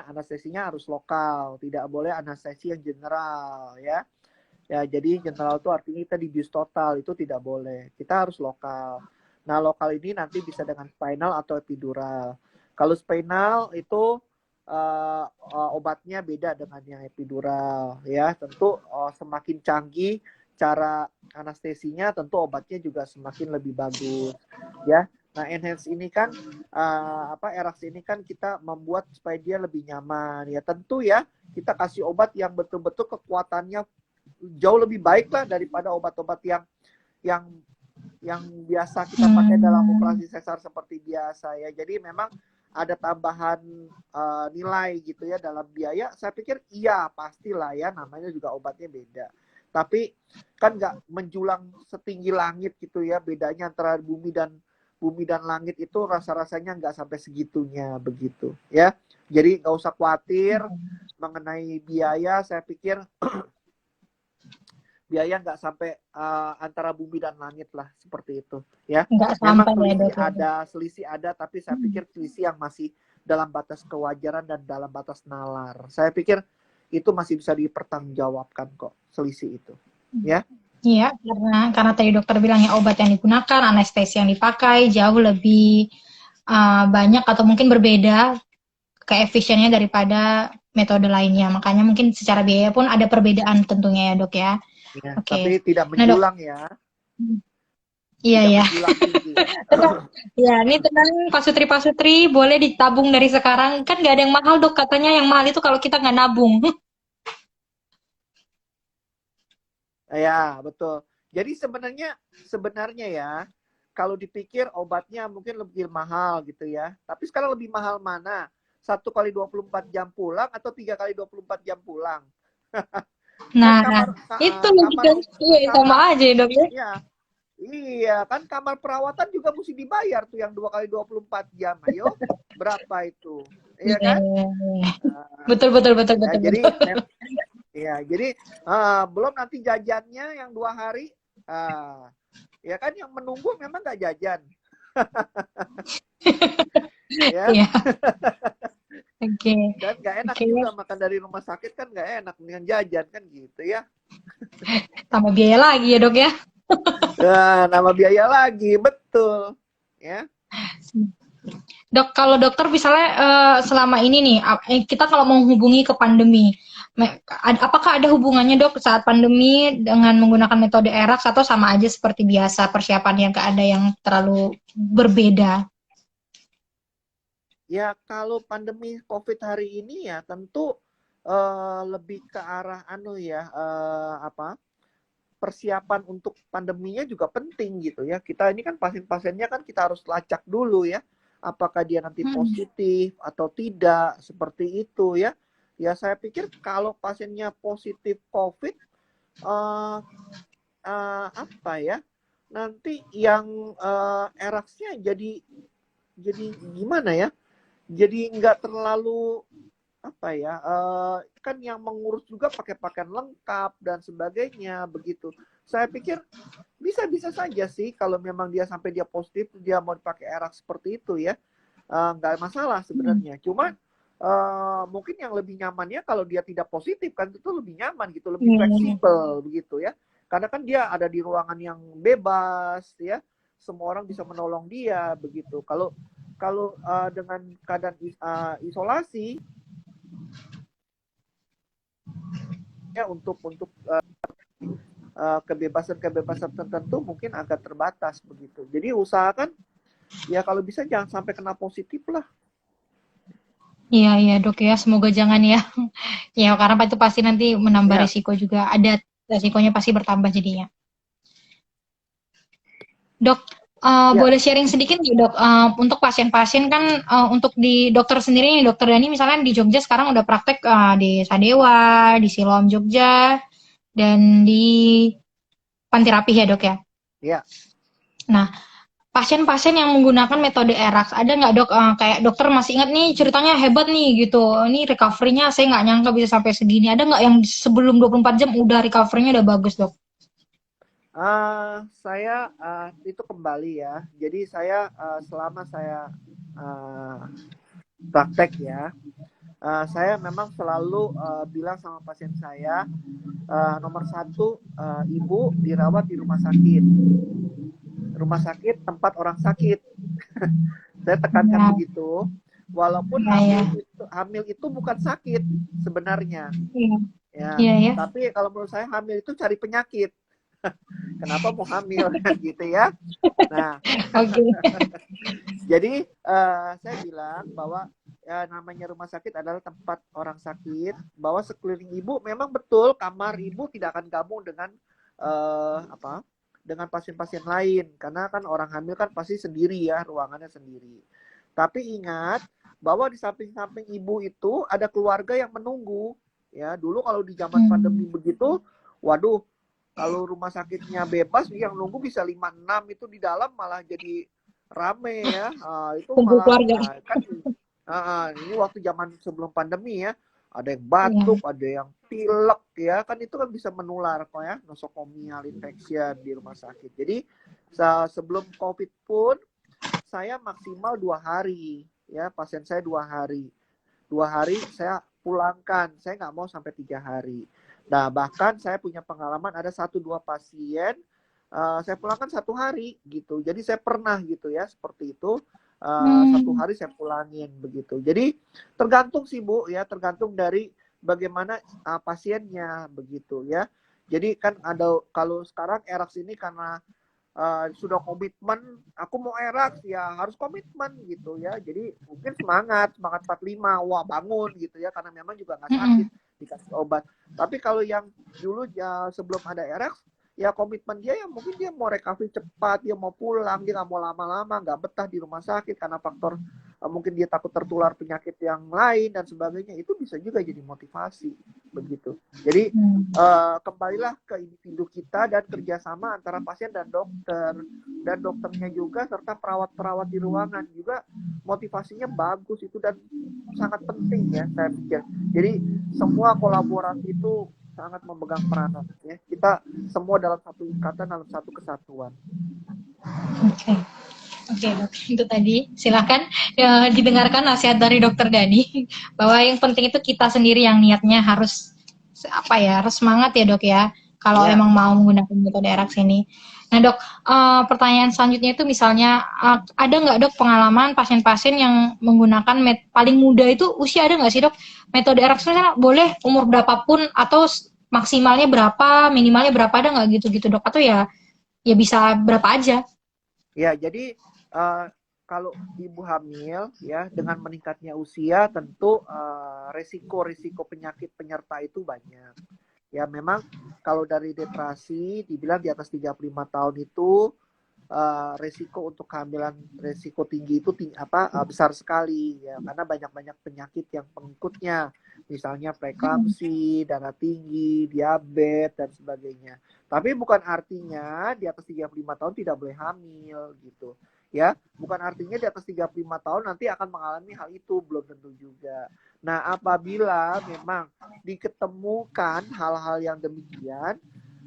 anestesinya harus lokal, tidak boleh anestesi yang general ya. Ya, jadi general itu artinya kita dibius total, itu tidak boleh. Kita harus lokal. Nah, lokal ini nanti bisa dengan spinal atau epidural. Kalau spinal itu obatnya beda dengan yang epidural ya. Tentu semakin canggih cara anestesinya, tentu obatnya juga semakin lebih bagus ya. Nah, enhance ini kan Erax ini kan kita membuat supaya dia lebih nyaman ya. Tentu ya, kita kasih obat yang betul-betul kekuatannya jauh lebih baik lah daripada obat-obat yang yang biasa kita pakai dalam hmm, operasi sesar seperti biasa ya. Jadi memang ada tambahan nilai gitu ya dalam biaya. Saya pikir iya pastilah ya, namanya juga obatnya beda. Tapi kan nggak menjulang setinggi langit gitu ya, bedanya antara bumi dan langit itu rasa-rasanya nggak sampai segitunya begitu ya. Jadi nggak usah khawatir mengenai biaya. Saya pikir biaya nggak sampai antara bumi dan langit lah seperti itu ya. nggak Memang sampai ya dok ya. selisih ada tapi saya pikir selisih yang masih dalam batas kewajaran dan dalam batas nalar. Saya pikir itu masih bisa dipertanggungjawabkan kok selisih itu ya. Iya, karena tadi dokter bilang ya obat yang digunakan, anestesi yang dipakai jauh lebih banyak atau mungkin berbeda keefisiennya daripada metode lainnya. Makanya mungkin secara biaya pun ada perbedaan tentunya ya dok ya. Ya, Oke. tapi tidak Nah dok, menjulang ya. Iya, tidak ya. menjulang tinggi. Tenang. Ya, ini tenang Pak Sutri boleh ditabung dari sekarang. Kan nggak ada yang mahal dok, katanya yang mahal itu kalau kita nggak nabung. Ya, betul. Jadi sebenarnya ya, kalau dipikir obatnya mungkin lebih mahal gitu ya. Tapi sekarang lebih mahal mana? 1 kali 24 jam pulang atau 3 kali 24 jam pulang? Kan Nah, kamar itu kamar logikanya. Iya, sama kamar aja ya dok ya. ya, iya kan kamar perawatan juga mesti dibayar tuh yang 2 kali 24 jam. Ayo, berapa itu? Iya Iya, kan? iya, iya. Nah, Betul, betul, betul, ya betul, jadi betul. ya jadi belum nanti jajannya yang 2 hari. Ah, ya kan yang menunggu memang nggak jajan, ya Iya, oke. kan nggak enak Oke, juga makan dari rumah sakit kan nggak enak dengan jajan kan gitu ya. tambah biaya lagi ya dok ya. Nah, nama biaya lagi betul ya. Dok, kalau dokter misalnya selama ini nih, kita kalau mau hubungi ke pandemi, apakah ada hubungannya dok saat pandemi dengan menggunakan metode ERAX atau sama aja seperti biasa persiapan yang ada yang terlalu berbeda? Ya kalau pandemi COVID hari ini ya tentu lebih ke arah ya apa persiapan untuk pandeminya juga penting gitu ya. Kita ini kan pasien-pasiennya kan kita harus lacak dulu ya. Apakah dia nanti Hmm. positif atau tidak, seperti itu ya. Ya saya pikir kalau pasiennya positif COVID, eh, apa ya, nanti yang eraksnya jadi gimana ya? Jadi nggak terlalu apa ya, kan yang mengurus juga pakai pakaian lengkap dan sebagainya begitu. Saya pikir bisa-bisa saja sih kalau memang dia sampai dia positif dia mau dipakai erak seperti itu ya. Nggak masalah Hmm. sebenarnya. Cuma mungkin yang lebih nyamannya kalau dia tidak positif kan itu lebih nyaman gitu, lebih Iya, iya. fleksibel begitu ya. Karena kan dia ada di ruangan yang bebas ya. Semua orang bisa menolong dia begitu. Kalau kalau dengan keadaan isolasi ya untuk kebebasan-kebebasan tertentu mungkin agak terbatas begitu. Jadi usahakan ya kalau bisa jangan sampai kena positif lah. Iya, iya dok ya, semoga jangan ya. Ya, karena itu pasti nanti menambah Ya, resiko juga. Ada resikonya pasti bertambah jadinya. Dok, ya, boleh sharing sedikit nggak dok? Untuk pasien-pasien kan, untuk di dokter sendiri nih, dokter Dani misalkan di Jogja sekarang udah praktek di Sadewa, di Siloam Jogja, dan di Panterapi ya dok ya. ya. Nah, pasien-pasien yang menggunakan metode ERAX, ada nggak dok, kayak dokter masih ingat nih ceritanya hebat nih gitu, ini recovery-nya saya nggak nyangka bisa sampai segini. Ada nggak yang sebelum 24 jam udah recovery-nya udah bagus dok? Saya itu kembali ya. Jadi saya selama saya uh, praktek ya, saya memang selalu bilang sama pasien saya, nomor satu, ibu dirawat di rumah sakit tempat orang sakit. Saya tekankan Ya, begitu. Walaupun ya, ya, hamil itu bukan sakit sebenarnya, iya, ya. iya ya. Tapi kalau menurut saya hamil itu cari penyakit. Kenapa mau hamil kan gitu ya? Nah, Oke. jadi saya bilang bahwa ya, namanya rumah sakit adalah tempat orang sakit. Bahwa sekeliling ibu memang betul kamar ibu tidak akan gabung dengan apa? Dengan pasien-pasien lain karena kan orang hamil kan pasti sendiri ya ruangannya sendiri. Tapi ingat bahwa di samping-samping ibu itu ada keluarga yang menunggu. Ya dulu kalau di zaman pandemi Hmm. begitu, waduh kalau rumah sakitnya bebas yang nunggu bisa 5-6 itu di dalam malah jadi rame ya. Itu Kumpul malah keluarga. kan ini waktu zaman sebelum pandemi ya. Ada yang Iya. batuk, ada yang pilek ya. Kan itu kan bisa menular kok ya, nosocomial infection di rumah sakit. Jadi sebelum COVID pun saya maksimal 2 hari ya, pasien saya 2 hari. 2 hari saya pulangkan, saya nggak mau sampai 3 hari. Nah bahkan saya punya pengalaman ada 1-2 pasien saya pulangkan 1 hari gitu. Jadi saya pernah gitu ya seperti itu, satu Hmm. hari saya pulangin begitu. Jadi tergantung sih Bu ya, tergantung dari bagaimana pasiennya begitu ya. Jadi kan ada kalau sekarang Erax ini karena sudah komitmen, aku mau eraks ya harus komitmen gitu ya. Jadi mungkin semangat 45, wah bangun gitu ya, karena memang juga nggak sakit, Mm-mm. dikasih obat. Tapi kalau yang dulu ya sebelum ada eraks, ya komitmen dia ya mungkin dia mau recovery cepat, dia mau pulang, dia nggak mau lama-lama, nggak betah di rumah sakit karena faktor mungkin dia takut tertular penyakit yang lain dan sebagainya. Itu bisa juga jadi motivasi begitu. Jadi kembalilah ke individu kita dan kerjasama antara pasien dan dokternya juga serta perawat-perawat di ruangan juga motivasinya bagus itu dan sangat penting ya saya pikir. Jadi semua kolaborasi itu sangat memegang peranan ya. Kita semua dalam satu ikatan, dalam satu kesatuan. Oke. Oke, dok. Itu tadi. Silakan ya, didengarkan nasihat dari dokter Dani bahwa yang penting itu kita sendiri yang niatnya harus apa ya, harus semangat ya dok ya. Kalau Ya, emang mau menggunakan metode ERAX ini. Nah dok, pertanyaan selanjutnya itu misalnya ada nggak dok pengalaman pasien-pasien yang menggunakan paling muda itu usia ada nggak sih dok? Metode ERAX ini kan boleh umur berapapun atau maksimalnya berapa, minimalnya berapa ada nggak gitu-gitu dok? Atau ya bisa berapa aja? ya jadi kalau ibu hamil ya dengan meningkatnya usia tentu resiko-resiko penyakit penyerta itu banyak. Ya memang kalau dari literasi dibilang di atas 35 tahun itu resiko untuk kehamilan resiko tinggi itu besar sekali ya karena banyak-banyak penyakit yang pengikutnya misalnya preeklamsi, darah tinggi, diabetes dan sebagainya. Tapi bukan artinya di atas 35 tahun tidak boleh hamil gitu. Ya, bukan artinya di atas 35 tahun nanti akan mengalami hal itu, belum tentu juga. Nah, apabila memang diketemukan hal-hal yang demikian,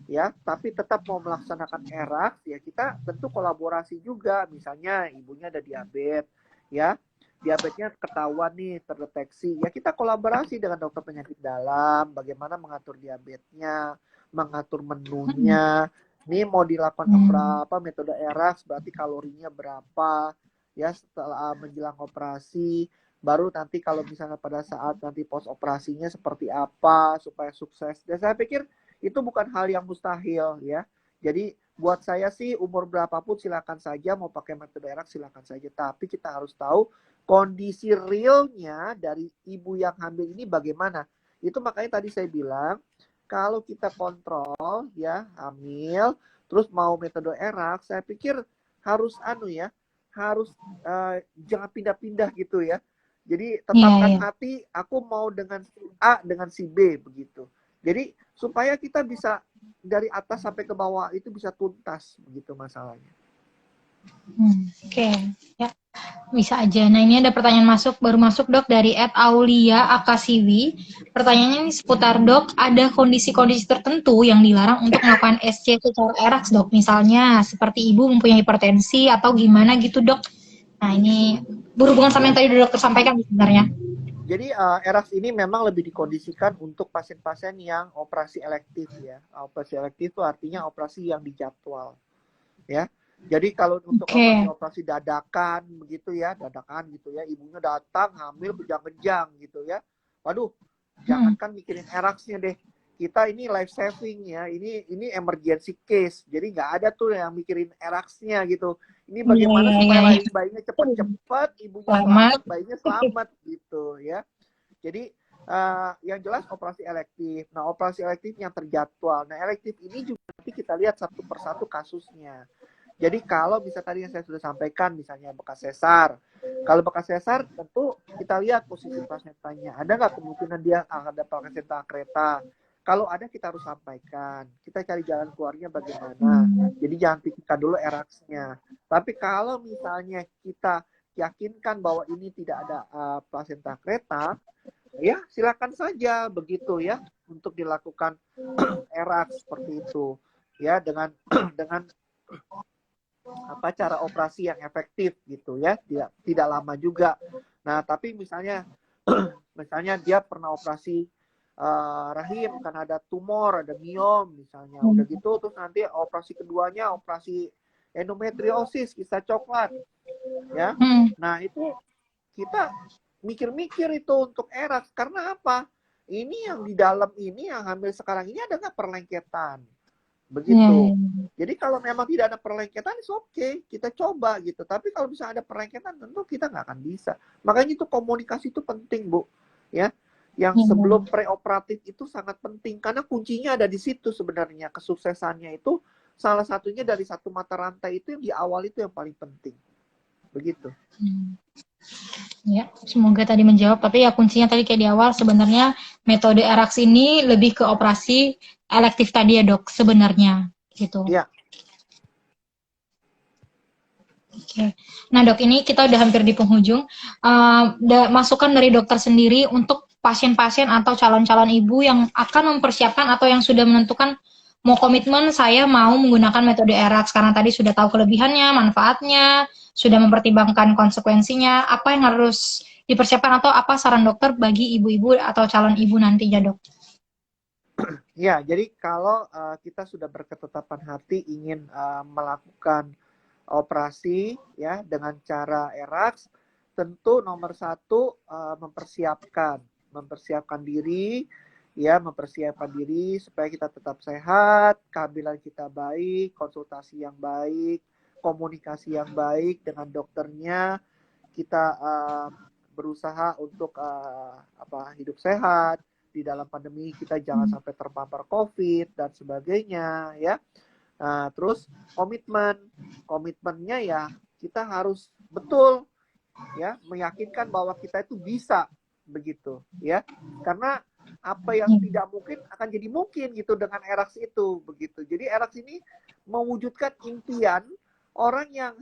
ya, tapi tetap mau melaksanakan ERAX, ya kita tentu kolaborasi juga. Misalnya ibunya ada diabetes, ya, diabetesnya ketahuan nih, terdeteksi, ya kita kolaborasi dengan dokter penyakit dalam, bagaimana mengatur diabetesnya, mengatur menunya. Ini mau dilakukan berapa metode ERAX, berarti kalorinya berapa, ya setelah menjelang operasi. Baru nanti kalau misalnya pada saat nanti post operasinya seperti apa supaya sukses. Dan saya pikir itu bukan hal yang mustahil ya. Jadi buat saya sih umur berapapun silakan saja mau pakai metode ERAX silakan saja. Tapi kita harus tahu kondisi realnya dari ibu yang hamil ini bagaimana. Itu makanya tadi saya bilang kalau kita kontrol ya hamil terus mau metode ERAX saya pikir harus harus jangan pindah-pindah gitu ya. Jadi tetapkan Iya. hati aku mau dengan si A dengan si B begitu. Jadi supaya kita bisa dari atas sampai ke bawah itu bisa tuntas begitu masalahnya. Oke, ya bisa aja. Nah ini ada pertanyaan baru masuk dok dari @aulia akasiwi. Pertanyaannya ini seputar dok, ada kondisi-kondisi tertentu yang dilarang untuk melakukan SC secara ERAX dok, misalnya seperti ibu mempunyai hipertensi atau gimana gitu dok. Nah ini berhubungan sama Ya. yang tadi dokter sampaikan sebenarnya. Jadi ERAX ini memang lebih dikondisikan untuk pasien-pasien yang operasi elektif ya. Operasi elektif itu artinya operasi yang dijadwal ya. Jadi kalau untuk Oke. operasi dadakan begitu ya, dadakan gitu ya, ibunya datang hamil kejang-kejang gitu ya. Waduh, jangankan mikirin ERAX-nya deh. Kita ini life saving ya, ini emergency case. Jadi nggak ada tuh yang mikirin ERAX-nya gitu. Ini Iya, bagaimana iya, iya, supaya iya. bayinya cepet-cepet, ibunya Selamat. selamat, bayinya selamat gitu ya. Jadi yang jelas operasi elektif. Nah, operasi elektif yang terjadwal. Nah, elektif ini juga nanti kita lihat satu persatu kasusnya. Jadi kalau bisa tadi yang saya sudah sampaikan, misalnya bekas sesar. Kalau bekas sesar, tentu kita lihat posisi plasentanya. Ada nggak kemungkinan dia ada plasenta kereta? Kalau ada, kita harus sampaikan. Kita cari jalan keluarnya bagaimana. Jadi jangan pikirkan dulu eraksnya. Tapi kalau misalnya kita yakinkan bahwa ini tidak ada plasenta kereta, ya silakan saja begitu ya untuk dilakukan eraks seperti itu ya dengan dengan cara operasi yang efektif gitu ya tidak lama juga. Nah tapi misalnya dia pernah operasi rahim karena ada tumor ada miom misalnya udah gitu terus nanti operasi keduanya operasi endometriosis kisah coklat ya. Nah itu kita mikir-mikir itu untuk eras karena apa? Ini yang di dalam ini yang hamil sekarang ini ada nggak perlengketan? Iya, begitu. iya. Jadi kalau memang tidak ada perlengketan, it's okay, kita coba gitu. Tapi kalau misalnya ada perlengketan, tentu kita nggak akan bisa. Makanya itu komunikasi itu penting, Bu. Ya, yang sebelum Iya. preoperatif itu sangat penting karena kuncinya ada di situ sebenarnya. Kesuksesannya itu salah satunya dari satu mata rantai itu yang di awal itu yang paling penting. Begitu. Hmm. Ya, semoga tadi menjawab. Tapi ya kuncinya tadi kayak di awal sebenarnya metode RX ini lebih ke operasi elektif tadi ya dok sebenarnya gitu. Ya, Oke. Nah dok ini kita udah hampir di penghujung. Masukan dari dokter sendiri untuk pasien-pasien atau calon-calon ibu yang akan mempersiapkan atau yang sudah menentukan mau komitmen saya mau menggunakan metode ERAX karena tadi sudah tahu kelebihannya, manfaatnya, sudah mempertimbangkan konsekuensinya, apa yang harus dipersiapkan atau apa saran dokter bagi ibu-ibu atau calon ibu nantinya dok? ya. Jadi kalau kita sudah berketetapan hati ingin melakukan operasi ya dengan cara ERAX, tentu nomor satu mempersiapkan diri, ya mempersiapkan diri supaya kita tetap sehat, kehamilan kita baik, konsultasi yang baik, komunikasi yang baik dengan dokternya, kita berusaha untuk hidup sehat di dalam pandemi, kita jangan sampai terpapar COVID dan sebagainya ya. Nah, terus komitmennya ya kita harus betul ya meyakinkan bahwa kita itu bisa begitu ya. Karena apa yang tidak mungkin akan jadi mungkin gitu dengan ERAX itu begitu. Jadi ERAX ini mewujudkan impian orang yang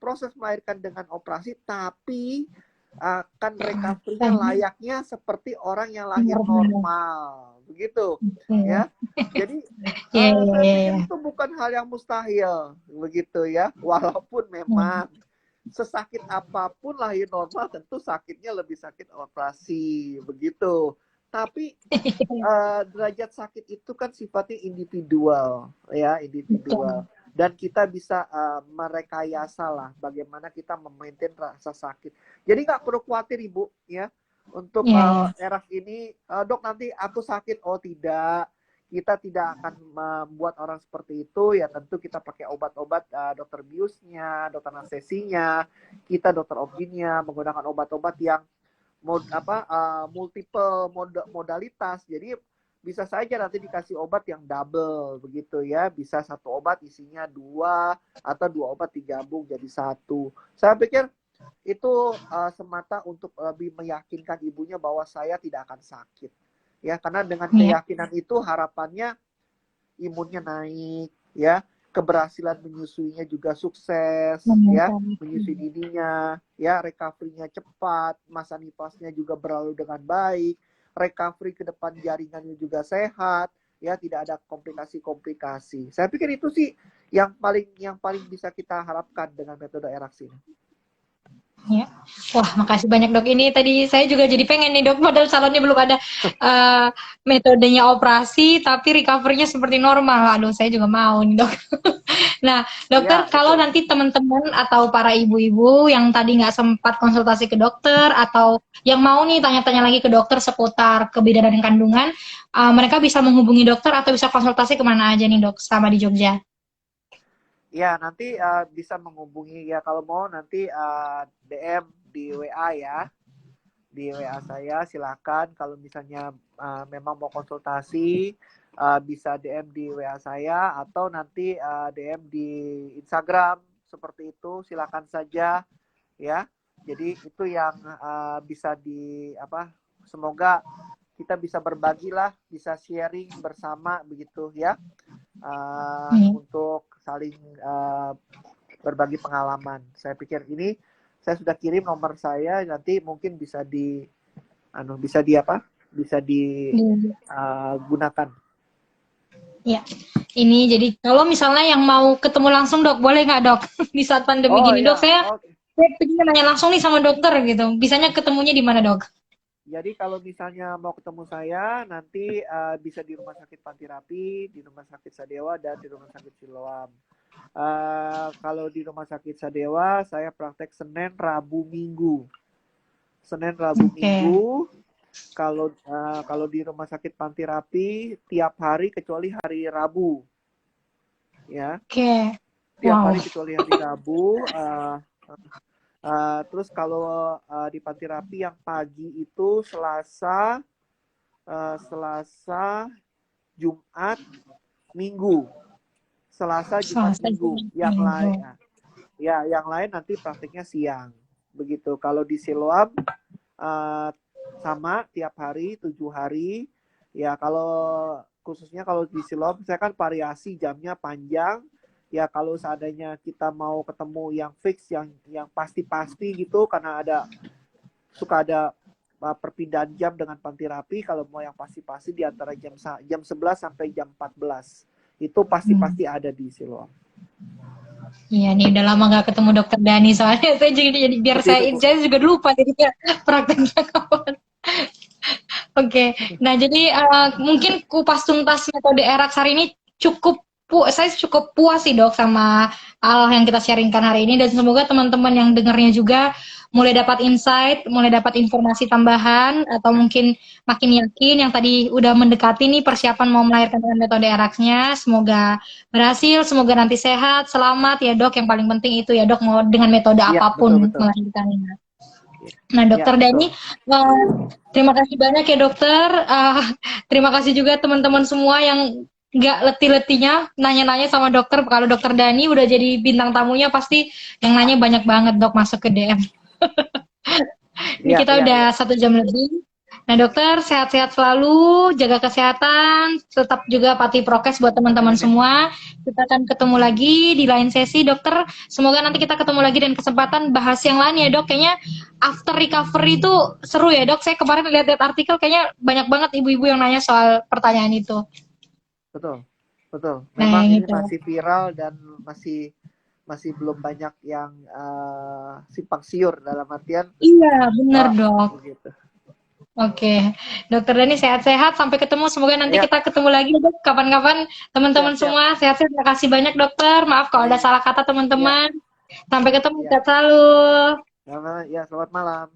proses melahirkan dengan operasi tapi akan recovery-nya layaknya seperti orang yang lahir normal begitu ya. Jadi Iya, iya, saya iya, pikir iya. itu bukan hal yang mustahil begitu ya. Walaupun memang sesakit apapun lahir normal tentu sakitnya lebih sakit operasi begitu. Tapi derajat sakit itu kan sifatnya individual ya, individual. Betul. Dan kita bisa merekayasa lah bagaimana kita memaintain rasa sakit. Jadi nggak perlu khawatir Ibu ya untuk Iya, iya. eras ini, dok nanti aku sakit. Oh tidak, kita tidak akan membuat orang seperti itu ya. Tentu kita pakai obat-obat, dokter biusnya, dokter anestesinya, kita dokter obginnya menggunakan obat-obat yang multiple modalitas. Jadi bisa saja nanti dikasih obat yang double begitu ya. Bisa satu obat isinya dua atau dua obat digabung jadi satu. Saya pikir itu semata untuk lebih meyakinkan ibunya bahwa saya tidak akan sakit. Ya, karena dengan Iya. keyakinan itu harapannya imunnya naik, ya, keberhasilan menyusuinya juga sukses, ya, menyusui dininya, ya, recovery-nya cepat, masa nifasnya juga berlalu dengan baik, recovery ke depan jaringannya juga sehat, ya, tidak ada komplikasi-komplikasi. Saya pikir itu sih yang paling bisa kita harapkan dengan metode ERAX ini. Ya. Wah, makasih banyak dok. Ini tadi saya juga jadi pengen nih dok, padahal salonnya belum ada metodenya operasi, tapi recovery-nya seperti normal. Aduh, saya juga mau nih dok. Nah, dokter, Ya, kalau betul. nanti teman-teman atau para ibu-ibu yang tadi nggak sempat konsultasi ke dokter, atau yang mau nih tanya-tanya lagi ke dokter seputar kebidanan dan kandungan, mereka bisa menghubungi dokter atau bisa konsultasi kemana aja nih dok, sama di Jogja. Ya, nanti bisa menghubungi ya kalau mau nanti DM di WA ya. Di WA saya silakan kalau misalnya memang mau konsultasi bisa DM di WA saya atau nanti DM di Instagram seperti itu silakan saja ya. Jadi itu yang bisa semoga kita bisa berbagi lah, bisa sharing bersama begitu ya. Untuk saling berbagi pengalaman. Saya pikir ini saya sudah kirim nomor saya, nanti mungkin bisa bisa digunakan. Ya, ini jadi kalau misalnya yang mau ketemu langsung dok, boleh nggak dok? Di saat pandemi Oh gini dok, ya, saya pengen nanya langsung nih sama dokter gitu. Bisanya ketemunya di mana dok? jadi kalau misalnya mau ketemu saya nanti bisa di Rumah Sakit Pantirapi, di Rumah Sakit Sadewa dan di Rumah Sakit Siloam. Kalau di Rumah Sakit Sadewa saya praktek Senin, Rabu, Minggu. Senin, Rabu, Oke. Minggu. Kalau di Rumah Sakit Pantirapi tiap hari kecuali hari Rabu. ya. Oke. Tiap Wow. hari kecuali hari Rabu. Terus kalau di panti rapi yang pagi itu Selasa, Jumat, Minggu. Selasa, Jumat, Selasa Minggu. Jumat Yang lain, Minggu. yang lain nanti praktiknya siang. Begitu. Kalau di Siloam sama tiap hari 7 hari. Ya khususnya kalau di Siloam saya kan variasi jamnya panjang. Ya kalau seandainya kita mau ketemu yang fix, yang pasti-pasti gitu, karena suka ada perpindahan jam dengan panti rapi. Kalau mau yang pasti-pasti di antara jam 11 sampai jam 14 itu pasti-pasti ada di Siloam. Iya nih udah lama nggak ketemu dokter Dani soalnya saya jadi biar Seperti itu, Bu. saya juga lupa jadinya prakteknya kapan. Oke, nah jadi mungkin kupas tuntas metode ERAX hari ini saya cukup puas sih dok sama hal yang kita sharingkan hari ini dan semoga teman-teman yang dengarnya juga mulai dapat insight, mulai dapat informasi tambahan atau mungkin makin yakin yang tadi udah mendekati nih persiapan mau melahirkan dengan metode ERAX-nya. Semoga berhasil, semoga nanti sehat, selamat ya dok. Yang paling penting itu ya dok mau dengan metode Iya, betul apapun betul. melahirkannya. Nah, Iya, Dokter betul. Dani, terima kasih banyak ya dokter. Terima kasih juga teman-teman semua yang nggak letih-letihnya nanya-nanya sama dokter. Kalau dokter Dani udah jadi bintang tamunya, pasti yang nanya banyak banget dok masuk ke DM. Ini Iya, kita iya, udah iya. 1 jam lebih. Nah dokter, sehat-sehat selalu, jaga kesehatan, tetap juga patuhi prokes buat teman-teman Amin. semua. Kita akan ketemu lagi di lain sesi dokter. Semoga nanti kita ketemu lagi dan kesempatan bahas yang lain ya dok. Kayaknya after recovery itu seru ya dok. Saya kemarin lihat-lihat artikel kayaknya banyak banget ibu-ibu yang nanya soal pertanyaan itu. Betul. Betul. Nah Memang ini gitu. masih viral dan masih masih belum banyak yang simpang siur dalam artian Iya bener oh, dok. begitu. Oke, Dokter Dani sehat-sehat. Sampai ketemu. Semoga nanti Ya, kita ketemu lagi dok. Kapan-kapan teman-teman siap, siap. semua sehat-sehat. Terima kasih banyak dokter. Maaf kalau ada Baik. salah kata Ya, teman-teman. Sampai ketemu. ya. Sehat selalu. Ya, selamat malam.